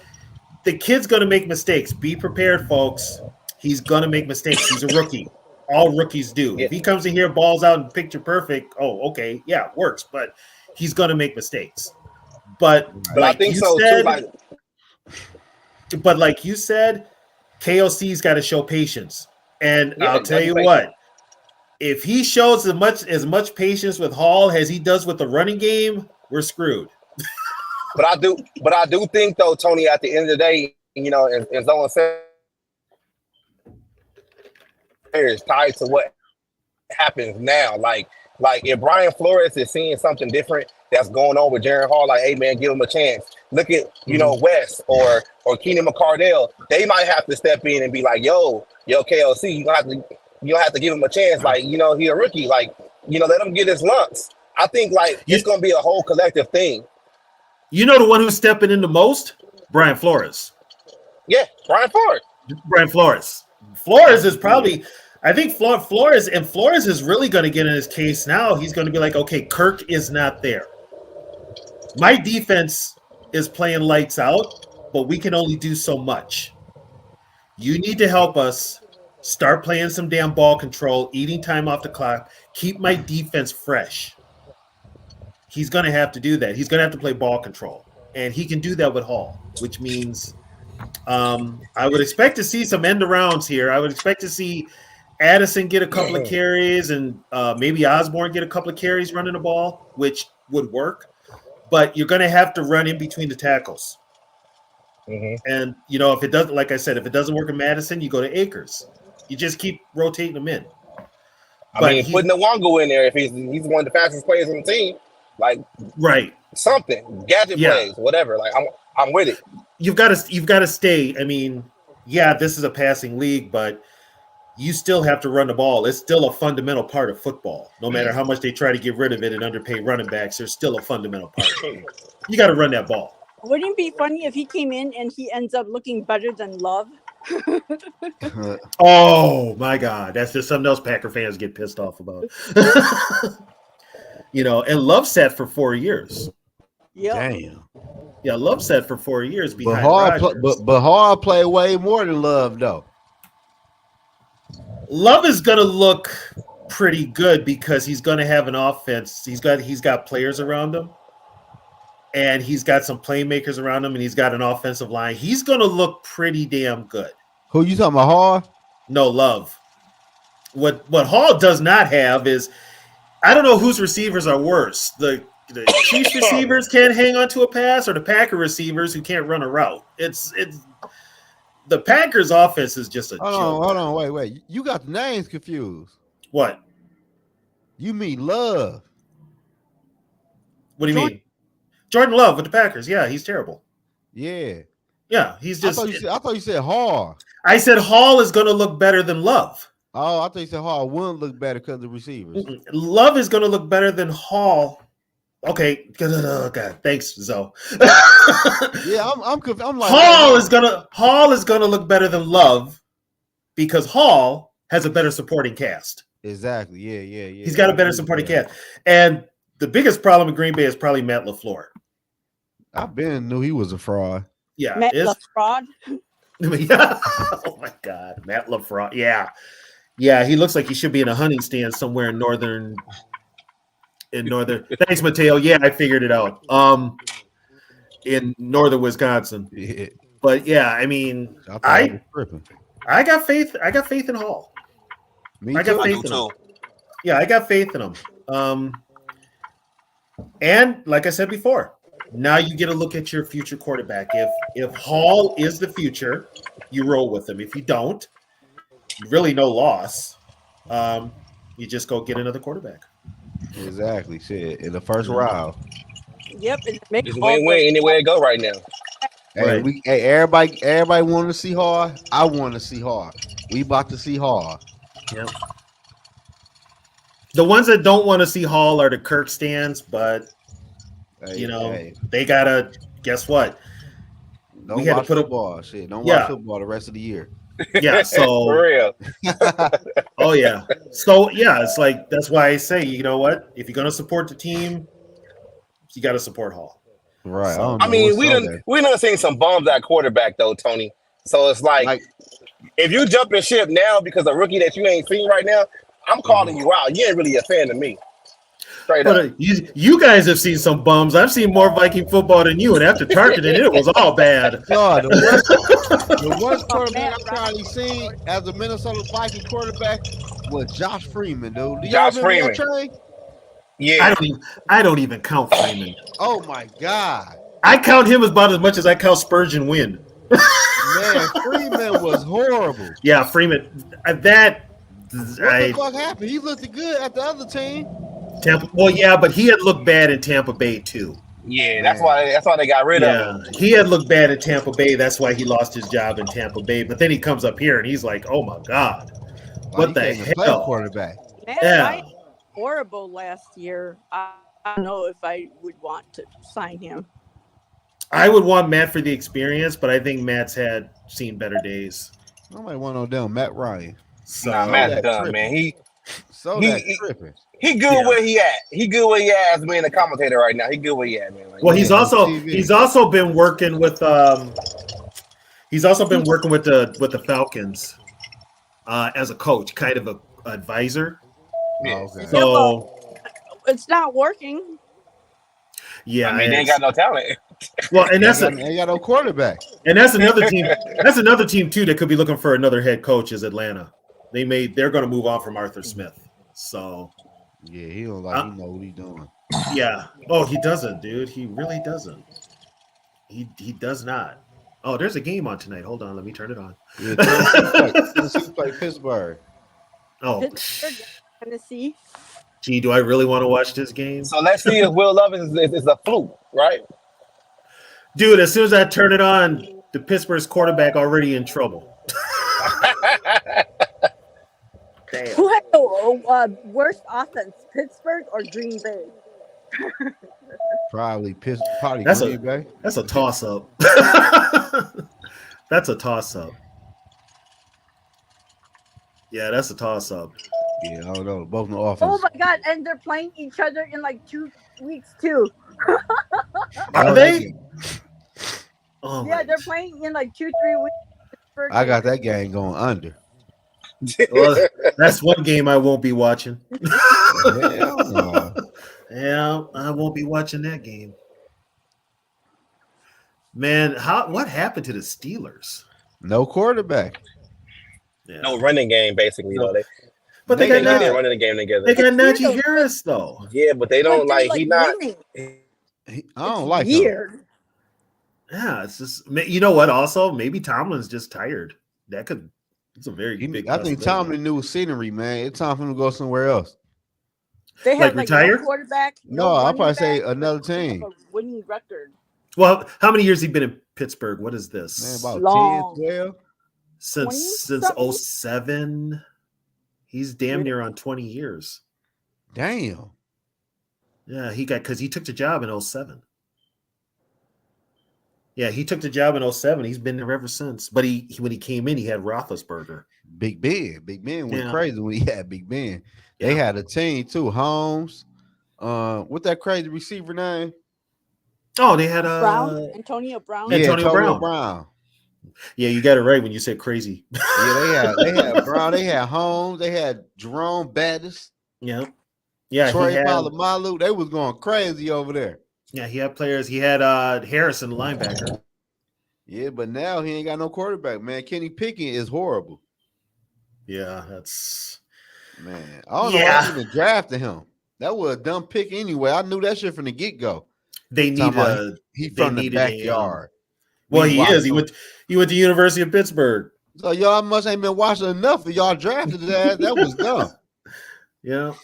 The kid's going to make mistakes. Be prepared, folks. He's going to make mistakes. He's a rookie. All rookies do. If he comes in here, balls out, and picture perfect, okay, yeah, it works. But he's going to make mistakes. But I think so too. But like you said, KLC's got to show patience. And I'll tell you what, if he shows as much patience with Hall as he does with the running game, we're screwed. But I do think though, Tony, at the end of the day, as Owen said, is tied to what happens now. Like if Brian Flores is seeing something different that's going on with Jaron Hall, like, hey man, give him a chance. Look at Wes or Keenan McCardell. They might have to step in and be like, yo, KLC, you don't have to give him a chance. Like, he a rookie. Like, let him get his lumps. I think it's gonna be a whole collective thing. You know the one who's stepping in the most? Brian Flores. Yeah, Brian Flores. Flores is probably, I think Flores is really going to get in his case now. He's going to be like, okay, Kirk is not there. My defense is playing lights out, but we can only do so much. You need to help us start playing some damn ball control, eating time off the clock, keep my defense fresh. He's going to have to do that. He's going to have to play ball control. And he can do that with Hall, which means I would expect to see some end arounds here. I would expect to see Addison get a couple of carries and maybe Osborne get a couple of carries running the ball, which would work. But you're going to have to run in between the tackles. Mm-hmm. And, if it doesn't, like I said, if it doesn't work in Madison, you go to Akers. You just keep rotating them in. Putting the Wongo in there if he's one of the fastest players on the team. Like something gadget plays, whatever. Like I'm with it. You've got to stay. I mean, this is a passing league, but you still have to run the ball. It's still a fundamental part of football. No matter how much they try to get rid of it and underpay running backs, there's still a fundamental part. You got to run that ball. Wouldn't it be funny if he came in and he ends up looking better than Love? Oh my God, that's just something else Packer fans get pissed off about. And Love sat for 4 years. Yeah. Damn. Yeah, Love sat for 4 years But behind Hard, Rodgers. but Hard play way more than Love though. Love is gonna look pretty good because he's gonna have an offense. He's got players around him, and he's got some playmakers around him, and he's got an offensive line. He's gonna look pretty damn good. Who you talking about, Hard? No, Love. What Hall does not have is, I don't know whose receivers are worse. The Chiefs receivers can't hang on to a pass, or the Packer receivers who can't run a route. It's the Packers offense is just a joke. Hold on, wait. You got the names confused. What? You mean Love? What do you mean? Jordan Love with the Packers. Yeah, he's terrible. Yeah. Yeah, he's just. I thought you said Hard. I said Hall is going to look better than Love. Oh, I thought you said Hall wouldn't look better because of the receivers. Love is going to look better than Hall. Okay, God, thanks, Zoe. Yeah, I'm like Hall is gonna look better than Love because Hall has a better supporting cast. Exactly. Yeah. He's got a better supporting cast, and the biggest problem in Green Bay is probably Matt LaFleur. I knew he was a fraud. Yeah, Matt LaFraud. Yeah. Oh my God, Matt LaFleur. Yeah, he looks like he should be in a hunting stand somewhere in northern. Thanks, Mateo. Yeah, I figured it out. In northern Wisconsin. Yeah. But yeah, I mean, I got faith. I got faith in Hall. Me I got too. faith in him. Yeah, I got faith in him. And like I said before, now you get a look at your future quarterback. If Hall is the future, you roll with him. If you don't, really no loss. You just go get another quarterback. Exactly. Shit. In the first round. Yep. It's win-win anywhere it go right now. Hey, Right. everybody want to see Hard. I want to see Hard. We about to see Hard. Yep. The ones that don't want to see Hall are the Kirk stands, but they gotta. Guess what? Don't we had watch to put football. Shit. Don't watch football the rest of the year. Yeah. So For real. Oh yeah. So yeah, it's like that's why I say, you know what? If you're gonna support the team, you got to support Hall. Right. So, I mean, we done seen some bums at quarterback though, Tony. So it's like if you jumping ship now because a rookie that you ain't seen right now, I'm calling you out. You ain't really a fan of me. Straight up. You guys have seen some bums. I've seen more Viking football than you, and after targeting it was all bad. God, the worst quarterback I've probably seen as a Minnesota Viking quarterback was Josh Freeman, dude. Do y'all Josh remember that Freeman. trade? Yeah. I don't even count Freeman. Oh my God. I count him about as much as I count Spurgeon Wynn. Man, Freeman was horrible. Yeah, Freeman. What the fuck happened? He looked good at the other team. Tampa. Well, yeah, but he had looked bad in Tampa Bay too. Yeah, that's why they got rid of him. He had looked bad in Tampa Bay. That's why he lost his job in Tampa Bay. But then he comes up here and he's like, "Oh my God, what the hell?" Quarterback. Yeah. Horrible last year. I don't know if I would want to sign him. I would want Matt for the experience, but I think Matt's had seen better days. I might want no damn Matt Ryan. So Matt's done, man. He tripping. He good where he at. He good where he at as being a commentator right now. He good where he at, man. Like, well, he's also been working with the Falcons as a coach, kind of a advisor. Yeah. Okay. So it's not working. Yeah, I mean, they ain't got no talent. Well, and they got no quarterback. And that's another team. That's another team too that could be looking for another head coach. Is Atlanta? They're going to move on from Arthur Smith. So yeah, he don't he know what he's doing. Yeah. Oh, he doesn't, dude. He really doesn't. He does not. Oh, there's a game on tonight. Hold on, let me turn it on. Yeah, Tennessee play Pittsburgh. Oh, Pittsburgh, Tennessee. Gee, do I really want to watch this game? So let's see if Will Levis is a fluke, right? Dude, as soon as I turn it on, the Pittsburgh's quarterback already in trouble. Damn. Who had the worst offense, Pittsburgh or Green Bay? Probably That's Green Bay. That's a toss up. That's a toss up. Yeah, that's a toss up. Yeah, I don't know. Both in the Oh offense. my god! And they're playing each other in like 2 weeks too. Are Oh, that they? game. Oh Yeah, my. they're playing in like 2-3 weeks. Pittsburgh I and got that game going under. Well, that's one game I won't be watching. Hell no. Yeah, I won't be watching that game. Man, what happened to the Steelers? No quarterback. Yeah. No running game, basically, No. though. But they They got can't get Najee, running the game together. they got It's Najee weird, Harris though. Yeah, but they but don't they're like. like He not. winning. I It's don't like him. weird. Yeah, it's just you know what? Also, maybe Tomlin's just tired. That could. It's a very big. I think possibility. Tomlin knew scenery, man. It's time for him to go somewhere else. They have Like like no retire? quarterback. No, I'll running probably say back, but another they have team. a winning record. Well, how many years he been in Pittsburgh? What is Man, this? about Long. 10, 12. since 20-something? 07. He's damn near on 20 years. Damn. Yeah, because he took the job in 07. Yeah, he took the job in 07. He's been there ever since. But when he came in, he had Roethlisberger. Big Ben. Big Ben went Yeah. crazy when he had Big Ben. Yeah. They had a team too. Holmes. What that crazy receiver name? Oh, they had Brown, Antonio Brown. Yeah. Yeah, Antonio Brown. Yeah, you got it right when you said crazy. Yeah, they had Brown, they had Holmes, they had Jerome Bettis, Yeah. Yeah, Troy Polamalu. They was going crazy over there. Yeah, he had players. He had Harrison, the linebacker. Yeah, but now he ain't got no quarterback, man. Kenny Pickett is horrible. Yeah, that's Man, I don't know why I even drafted him. That was a dumb pick anyway. I knew that shit from the get-go. they need He from the backyard. Well, We he watched is. He him. went to the University of Pittsburgh. So y'all must ain't been watching enough of y'all drafted that. That was dumb. Yeah.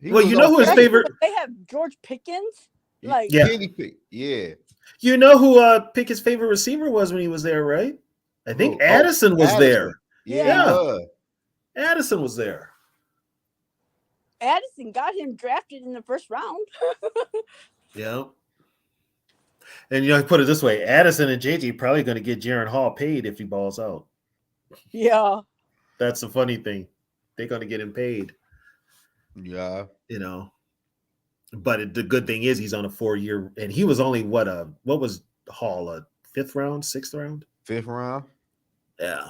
He Well, was you know on who his Kenny- favorite. They have George Pickens. Like Yeah. Kenny Pickett. Yeah. You know who Pickett's favorite receiver was when he was there, right? I think Who? Addison was Addison. there. Yeah, Yeah. he was. Addison was there. Addison got him drafted in the first round. Yeah. And put it this way, Addison and JJ probably going to get Jaron Hall paid if he balls out. Yeah. That's the funny thing. They're going to get him paid. Yeah. But the good thing is he's on a 4-year, and he was only what was Hall, a 5th round, 6th round? 5th round. Yeah.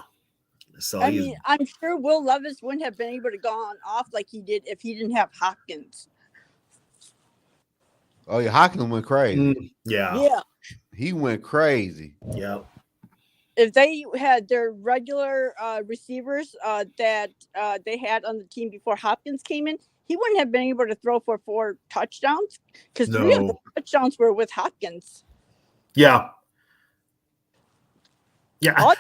So I mean, I'm sure Will Levis wouldn't have been able to go on off like he did if he didn't have Hopkins. Oh yeah, Hopkins went crazy. Yeah. He went crazy. Yeah. If they had their regular receivers that they had on the team before Hopkins came in, he wouldn't have been able to throw for 4 touchdowns because 3 of the touchdowns were with Hopkins. Yeah. Yeah.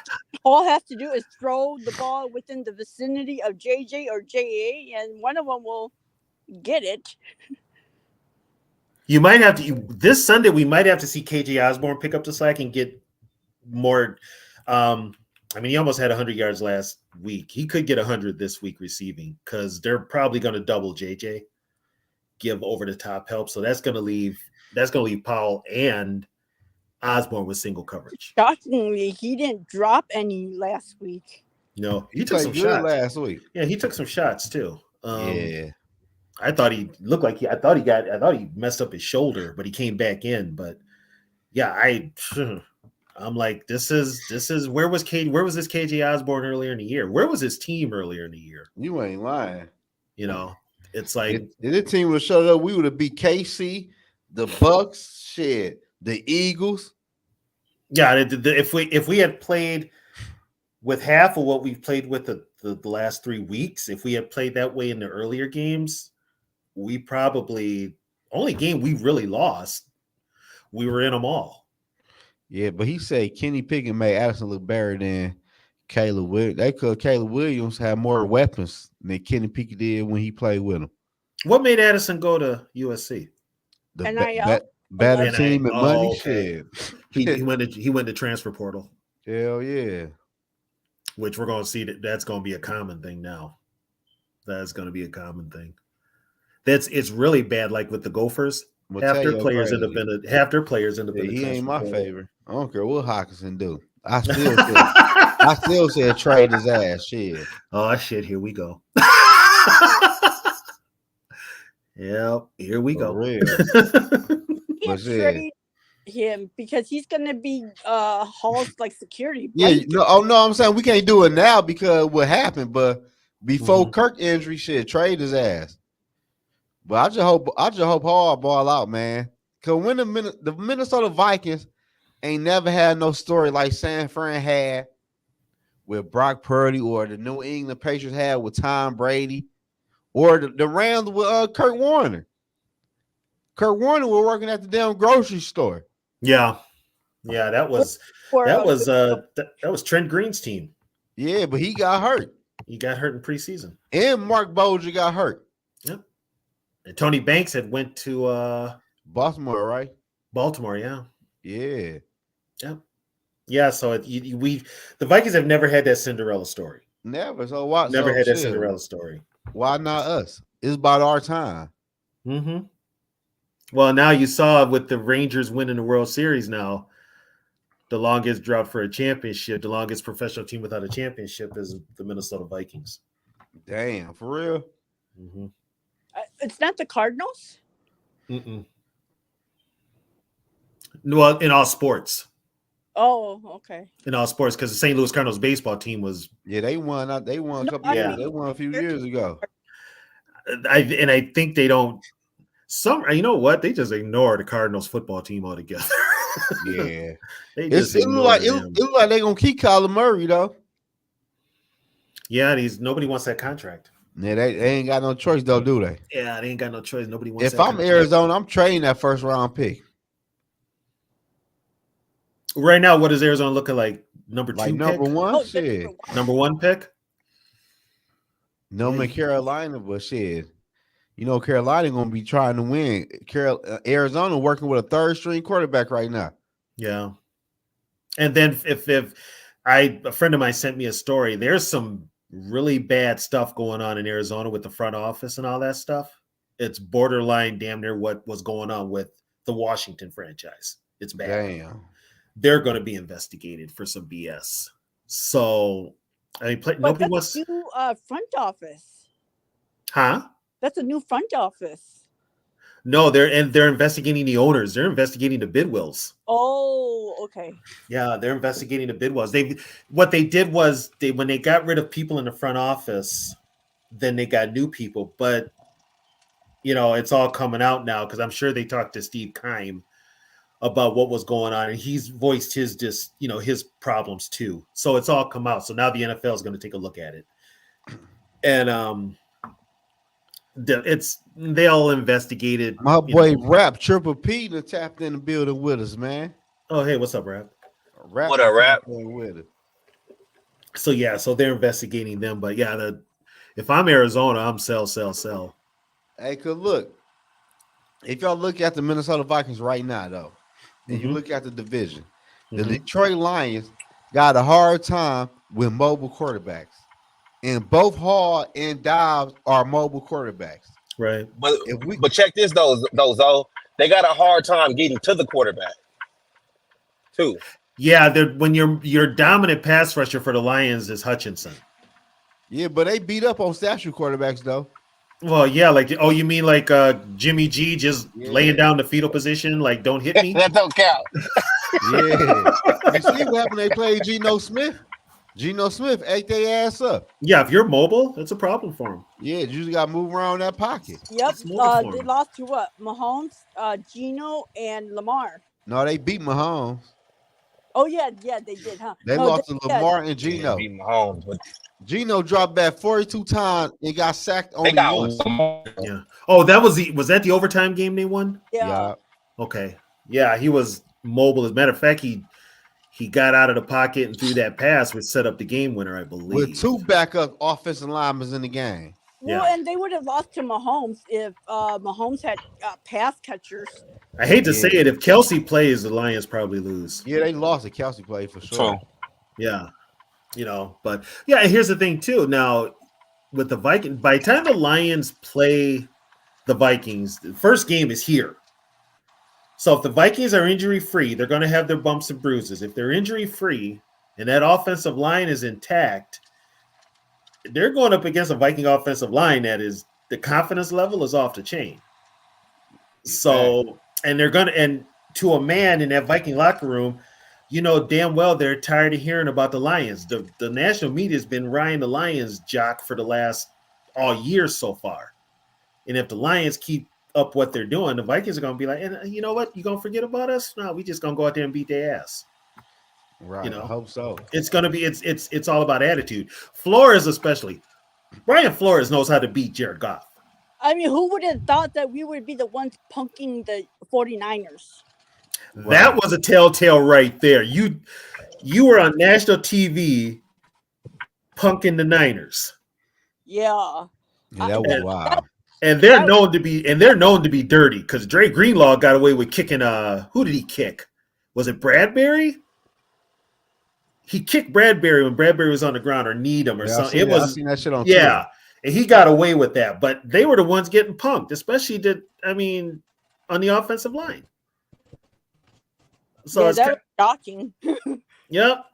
All has to do is throw the ball within the vicinity of JJ or JA, and one of them will get it. You might have to this Sunday. We might have to see KJ Osborne pick up the slack and get more. I mean, he almost had 100 yards last week. He could get 100 this week receiving because they're probably going to double JJ, give over the top help. So that's going to leave Powell and Osborne with single coverage. Shockingly, he didn't drop any last week. No, he took played some good shots last week. Yeah, he took some shots too. Yeah. I thought he looked like I thought he messed up his shoulder, but he came back in. But yeah, I'm like, this is where was this KJ Osborne earlier in the year? Where was his team earlier in the year? You ain't lying. It's like if this team would have showed up, we would have beat KC, the Bucks, shit, the Eagles. Yeah, if we had played with half of what we've played with the last 3 weeks, if we had played that way in the earlier games, we probably only game we really lost, we were in them all. Yeah, but he said Kenny Pickett made Addison look better than Caleb Williams. Caleb Williams had more weapons than Kenny Pickett did when he played with him. What made Addison go to USC? The better team and money. Okay. Shit. He went to transfer portal. Hell yeah. Which we're going to see that's going to be a common thing now. That's going to be a common thing. It's really bad. Like with the Gophers, Half their Mateo players end up crazy. in a half their players end up Yeah, in the he ain't transfer my portal. favorite. I don't care what Hawkinson do. I still said trade his ass. Shit. Oh shit! Here we go. Yep, here we For go. real. Can't But yeah. trade him because he's gonna be Hall's like security Yeah, blanket. no, I'm saying we can't do it now because what happened, but before Mhm. Kirk injury, shit, trade his ass. But I just hope Hall ball out, man. Cause when the Minnesota Vikings ain't never had no story like San Fran had with Brock Purdy, or the New England Patriots had with Tom Brady, or the Rams with Kurt Warner. Kurt Warner was working at the damn grocery store. Yeah, that was For that was Trent Green's team. Yeah, but he got hurt. He got hurt in preseason. And Mark Bolger got hurt. Yep. And Tony Banks had went to Baltimore, right? Baltimore. Yeah. Yeah. Yep. Yeah. So the Vikings have never had that Cinderella story. Never. So why? Never so had that shit, Cinderella story. Why not us? It's about our time. Mm-hmm. Well, now you saw with the Rangers winning the World Series now, the longest drought for a championship, the longest professional team without a championship is the Minnesota Vikings. Damn, for real? Mm-hmm. it's not the Cardinals. Mm-mm. Well, in all sports. Oh, okay. In all sports, because the St. Louis Cardinals baseball team was. Yeah, they won. They won a couple I years. mean, They won a few years ago. I think they don't. You know what? They just ignore the Cardinals football team altogether. Yeah, They it just look ignore like them. it look like they gonna keep Kyler Murray though. Yeah, nobody wants that contract. Yeah, they ain't got no choice though, do they? Yeah, they ain't got no choice. Nobody wants. If I'm contract. Arizona, I'm trading that first round pick. Right now, what is Arizona looking like? Number two, Like pick? number one, shit. Number one pick. No, man, Carolina, but shit. You know, Carolina gonna be trying to win. Arizona working with a third string quarterback right now. Yeah, and then if a friend of mine sent me a story, there's some really bad stuff going on in Arizona with the front office and all that stuff. It's borderline, damn near what was going on with the Washington franchise. It's bad. Damn. They're going to be investigated for some BS. So, I mean, But nobody that's wants. a new front office. Huh? That's a new front office. No, they're investigating the owners. They're investigating the Bidwills. Oh, okay. Yeah, they're investigating the Bidwills. What they did was when they got rid of people in the front office, then they got new people. But it's all coming out now because I'm sure they talked to Steve Keim about what was going on, and he's voiced his his problems too. So it's all come out. So now the NFL is going to take a look at it, and they'll investigate it. My boy Rap Triple P that tapped in the building with us, man. Oh, hey, what's up, Rap? What up, Rap? With it. So they're investigating them, but yeah, if I'm Arizona, I'm sell. Hey, cause look, if y'all look at the Minnesota Vikings right now, though, and you look at the division, the Detroit Lions got a hard time with mobile quarterbacks, and both Hall and Dobbs are mobile quarterbacks. Right. But check this though, they got a hard time getting to the quarterback too. Yeah, when your dominant pass rusher for the Lions is Hutchinson. Yeah, but they beat up on statue quarterbacks though. Well, yeah, you mean like Jimmy G just laying down the fetal position, like don't hit me? That don't count. Yeah. You see what happened? They played Geno Smith. Geno Smith ate their ass up. Yeah, if you're mobile, that's a problem for him. Yeah, you just got to move around that pocket. Yep. They lost to what? Mahomes, Geno, and Lamar. No, they beat Mahomes. Oh yeah, they did, huh? They lost to Lamar and Geno. Beat Mahomes, but Geno dropped back 42 times and got sacked only once. Yeah. Oh, was that the overtime game they won? Yeah. Okay. Yeah, he was mobile. As a matter of fact, he got out of the pocket and threw that pass, which set up the game winner, I believe. With two backup offensive linemen in the game. Well, and they would have lost to Mahomes if Mahomes had pass catchers. I hate to say it, if Kelsey plays, the Lions probably lose. Yeah, they lost if Kelsey played for sure. Yeah. But yeah, here's the thing too. Now, with the Vikings, by the time the Lions play the Vikings, the first game is here. So if the Vikings are injury free, they're going to have their bumps and bruises. If they're injury free and that offensive line is intact, they're going up against a Viking offensive line that is the confidence level is off the chain. So, and they're going to, and to a man in that Viking locker room, you know damn well they're tired of hearing about the Lions. The national media has been riding the Lions jock for the last all year so far. And if the Lions keep up what they're doing, the Vikings are going to be like, and you know what? You going to forget about us? No, we just going to go out there and beat their ass. Right. You know, I hope so. It's going to be, it's all about attitude. Flores, especially. Brian Flores knows how to beat Jared Goff. I mean, who would have thought that we would be the ones punking the 49ers? That was a telltale right there. You were on national TV punking the Niners. Yeah. Yeah, that was wild. And they're known to be dirty because Dre Greenlaw got away with kicking who did he kick? Was it Bradbury? He kicked Bradbury when Bradbury was on the ground or kneed him or something. I seen that shit on Twitter. Twitter. And he got away with that, but they were the ones getting punked, especially on the offensive line. So yeah, that was shocking. Yep.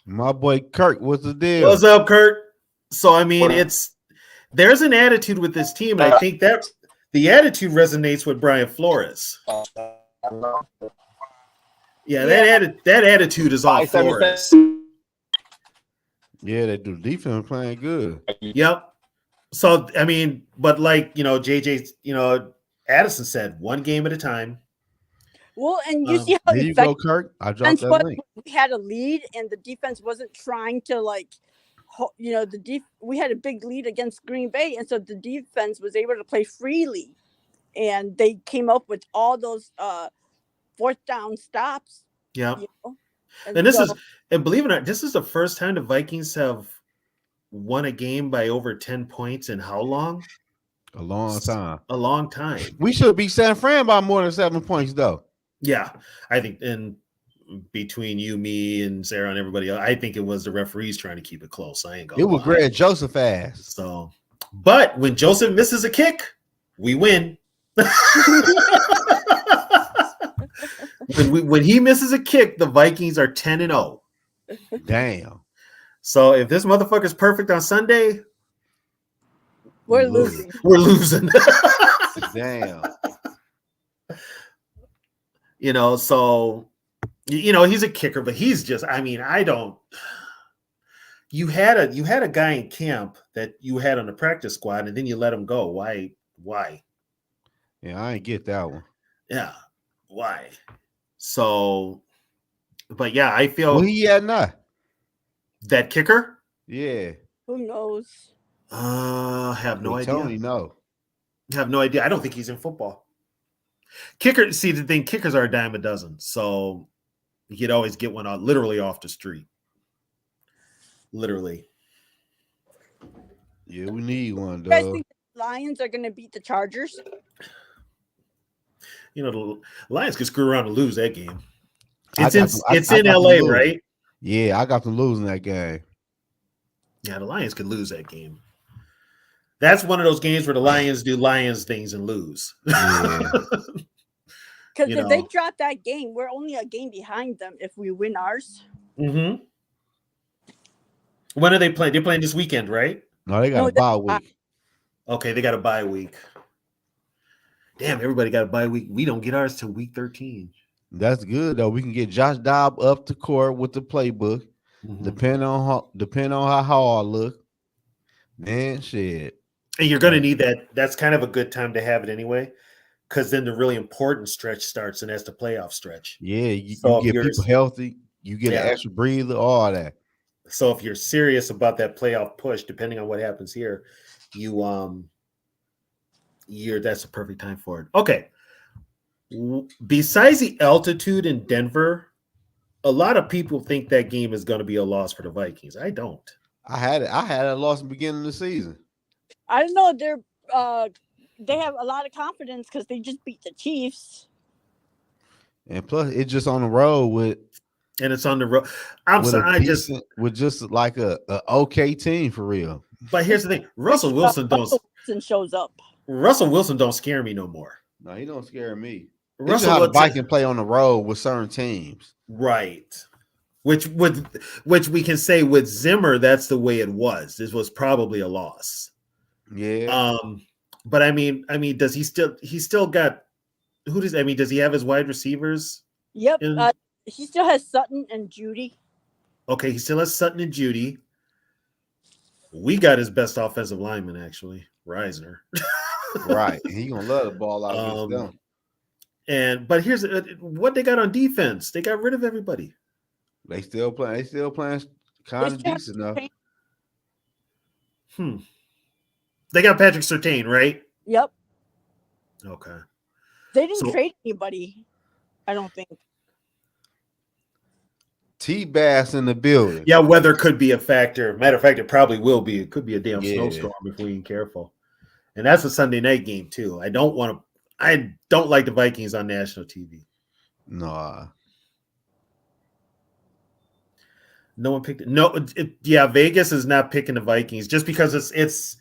My boy Kirk, what's the deal? What's up, Kurt? So I mean, there's an attitude with this team, and I think that the attitude resonates with Brian Flores. Yeah, that attitude is all Flores. Yeah, they do. Defense playing good. Yep. So I mean, but like JJ, Addison said, one game at a time. Well, and you see how there you go, Kirk. I dropped that link. We had a lead, and the defense wasn't trying to we had a big lead against Green Bay, and so the defense was able to play freely, and they came up with all those fourth down stops. Yeah. And believe it or not, this is the first time the Vikings have won a game by over 10 points in how long? A long time. A long time. We should beat San Fran by more than 7 points, though. Yeah, I think between you, me, and Sarah, and everybody else, I think it was the referees trying to keep it close. I ain't gonna. It was Greg Joseph ass. So, but when Joseph misses a kick, we win. when he misses a kick, the Vikings are 10-0. Damn. So if this motherfucker's perfect on Sunday, we're losing. We're losing. Damn. So he's a kicker, but he's just, you had a guy in camp that you had on the practice squad and then you let him go. Why? Yeah, I ain't get that one. Yeah. Why? So, but yeah, I feel. Well, he had not. That kicker? Yeah. Who knows? Have no idea. Tony, no. Have no idea. I don't think he's in football. Kickers are a dime a dozen. So you could always get one literally off the street. Literally. Yeah, we need one, You guys dog. think the Lions are going to beat the Chargers? The Lions could screw around and lose that game. It's in LA, right? Yeah, I got them losing that game. Yeah, the Lions could lose that game. That's one of those games where the Lions do Lions things and lose. Yeah. Because if they drop that game, we're only a game behind them if we win ours. Mm-hmm. When are they playing? They're playing this weekend, right? No, they got a bye week. Okay, they got a bye week. Damn, everybody got a bye week. We don't get ours till week 13. That's good though. We can get Josh Dobbs up to court with the playbook, depending on how hard look. Man, shit. And you're gonna need that. That's kind of a good time to have it anyway, because then the really important stretch starts, and that's the playoff stretch. Yeah, you get people healthy. You get an extra breather, all that. So if you're serious about that playoff push, depending on what happens here, that's a perfect time for it. Okay. Besides the altitude in Denver, a lot of people think that game is going to be a loss for the Vikings. I don't. I had a loss in the beginning of the season. I don't know. They have a lot of confidence because they just beat the Chiefs. And plus, it's just on the road with. And it's on the road. With just like a okay team for real. But here's the thing: Russell Wilson shows up. Russell Wilson don't scare me no more. No, he don't scare me. This is how the Vikings play on the road with certain teams. Right. Which we can say with Zimmer, that's the way it was. This was probably a loss. Yeah. But I mean, does he still got does he have his wide receivers? Yep. He still has Sutton and Judy. Okay, he still has Sutton and Judy. We got his best offensive lineman, actually, Reisner. Right. He gonna love the ball out against them. But here's what they got on defense. They got rid of everybody. They still playing kind of decent enough. They got Patrick Surtain, right? Yep. Okay. They didn't trade anybody, I don't think. T-Bass in the building. Yeah, weather could be a factor. Matter of fact, it probably will be. It could be a damn snowstorm if we ain't careful. And that's a Sunday night game too. I don't like the Vikings on national TV. No. No one picked it. No, Vegas is not picking the Vikings just because it's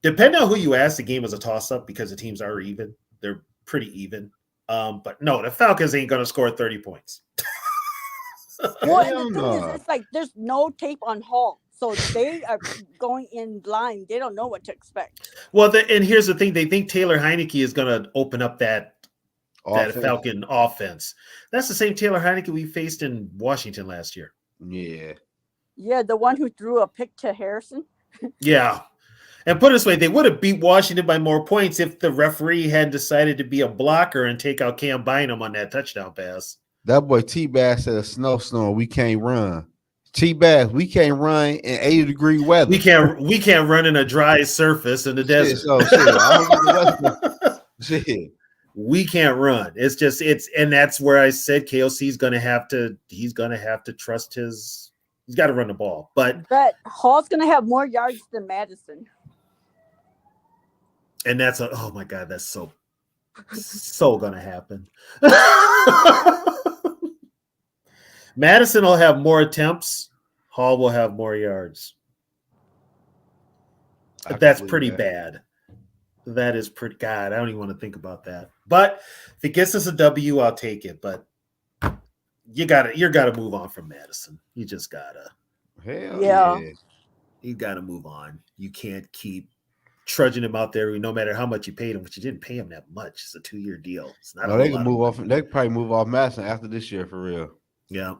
depending on who you ask. The game is a toss-up because the teams are even. They're pretty even. But no, the Falcons ain't going to score 30 points. Well, the thing is, it's like there's no tape on Hall, so they are going in blind. They don't know what to expect. Well, and here's the thing: they think Taylor Heineke is going to open up that Falcon offense. That's the same Taylor Heineke we faced in Washington last year. Yeah, the one who threw a pick to Harrison. Yeah. And put it this way, they would have beat Washington by more points if the referee had decided to be a blocker and take out Cam Bynum on that touchdown pass. That boy T-Bass said a snowstorm. We can't run. T-Bass, we can't run in 80-degree weather. We can't run in a dry surface in the desert. Shit. We can't run. And that's where I said KOC's gonna have to trust he's got to run the ball. But Hall's gonna have more yards than Madison. And oh my God, that's so gonna happen. Madison will have more attempts. Hall will have more yards. That's pretty bad. That is pretty. God, I don't even want to think about that. But if it gets us a W, I'll take it. But you gotta move on from Madison. You just gotta. Hell yeah. You gotta move on. You can't keep trudging him out there, no matter how much you paid him, which you didn't pay him that much. It's a 2-year deal. It's not. They can move off. They could probably move off Madison after this year for real. Yeah,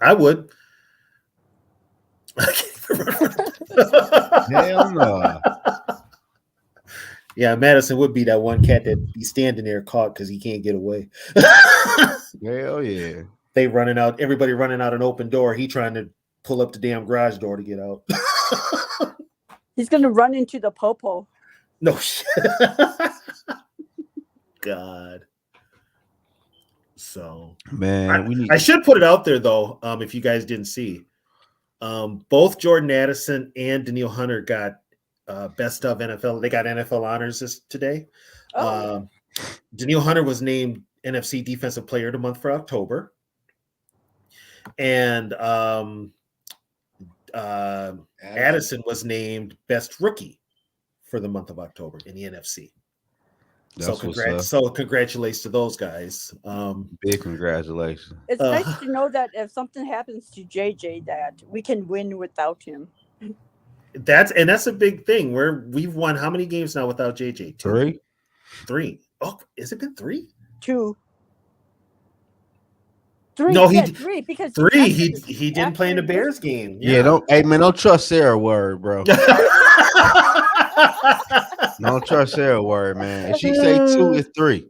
I would. Hell no. Yeah, Madison would be that one cat that be standing there caught because he can't get away. Hell yeah. Everybody running out an open door. He trying to pull up the damn garage door to get out. He's gonna run into the popo. No shit. God. So man, I should put it out there though. If you guys didn't see, both Jordan Addison and Danielle Hunter got best of NFL. They got NFL honors today. Danielle Hunter was named NFC Defensive Player of the Month for October, and Addison was named Best Rookie for the month of October in the NFC. So congratulations to those guys. Big congratulations. It's nice to know that if something happens to JJ, that we can win without him. That's a big thing. We've won how many games now without JJ? 3. 3. Oh, has it been 3? 2. 3. No, he 3 because 3. He didn't play in the Bears game. Yeah, don't trust Sarah's word, bro. Don't trust Sarah's word, man. If she say 2, it's 3.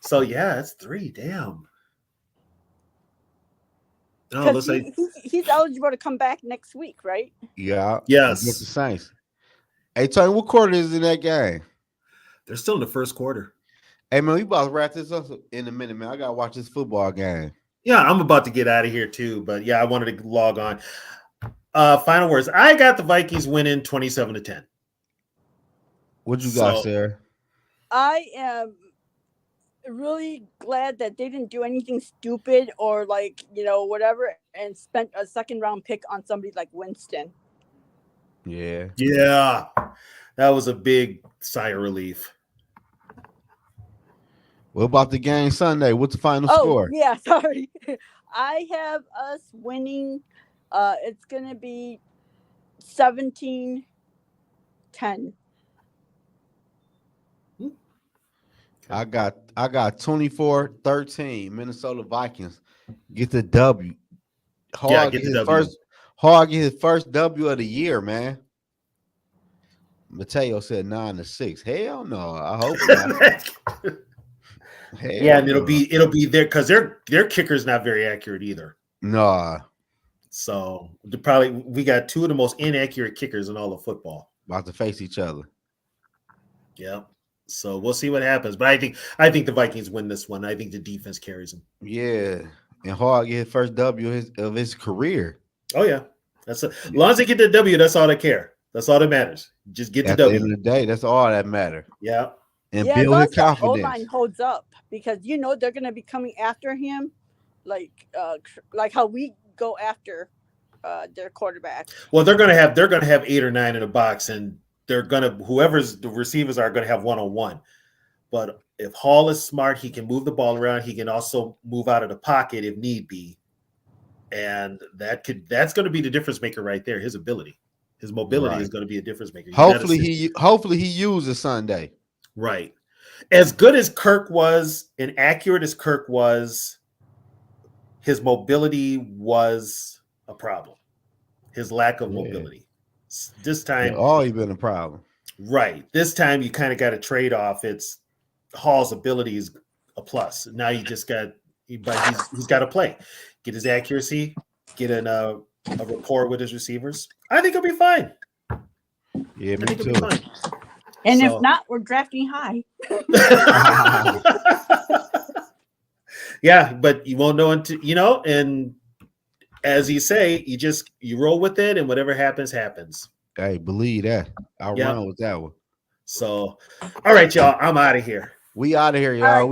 So yeah, it's 3. Damn. No, he's eligible to come back next week, right? Yeah. Yes. Against the Saints. Hey, Tony, what quarter is in that game? They're still in the first quarter. Hey, man, we about to wrap this up in a minute, man. I got to watch this football game. Yeah, I'm about to get out of here too, but yeah, I wanted to log on. Final words. I got the Vikings winning 27-10. What you got, Sarah? I am really glad that they didn't do anything stupid or whatever and spent a second round pick on somebody like Winston. Yeah. That was a big sigh of relief. What about the game Sunday? What's the final Oh, score? yeah, sorry. I have us winning. It's going to be 17-10. I got 24-13. Minnesota Vikings get the W. Yeah, get the W. Hard get his first W of the year, man. Mateo said 9-6. Hell no, I hope not. Yeah, and it'll be there because their kicker's not very accurate either. Nah. So we got two of the most inaccurate kickers in all of football. About to face each other. Yeah. So we'll see what happens. But I think the Vikings win this one. I think the defense carries them. Yeah. And Hard get his first W of his career. Oh, yeah. As long as they get the W, that's all they care. That's all that matters. Just get the W. At the end of the day, that's all that matters. Yeah. And build his confidence. O-line holds up because they're going to be coming after him, like how we go after their quarterback. Well, they're gonna have 8 or 9 in a box, and whoever's the receivers are gonna have 1-on-1. But if Hall is smart, he can move the ball around. He can also move out of the pocket if need be, and that's going to be the difference maker right there. His ability, his mobility is going to be a difference maker. Hopefully he uses Sunday. Right. As good as Kirk was and accurate as Kirk was, his mobility was a problem. His lack of mobility. This time, always been a problem. Right. This time, you kind of got a trade off. It's Hall's ability is a plus. Now you just got, but he's got to play, get his accuracy, get a rapport with his receivers. I think he'll be fine. Yeah, me too. And if not, we're drafting high. Yeah, but you won't know until and as you say, you roll with it, and whatever happens, happens. Hey, believe that. I'll run with that one. So, all right, y'all. I'm out of here. We out of here, y'all. Right,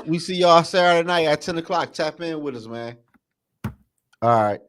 we see y'all Saturday night at 10 o'clock. Tap in with us, man. All right.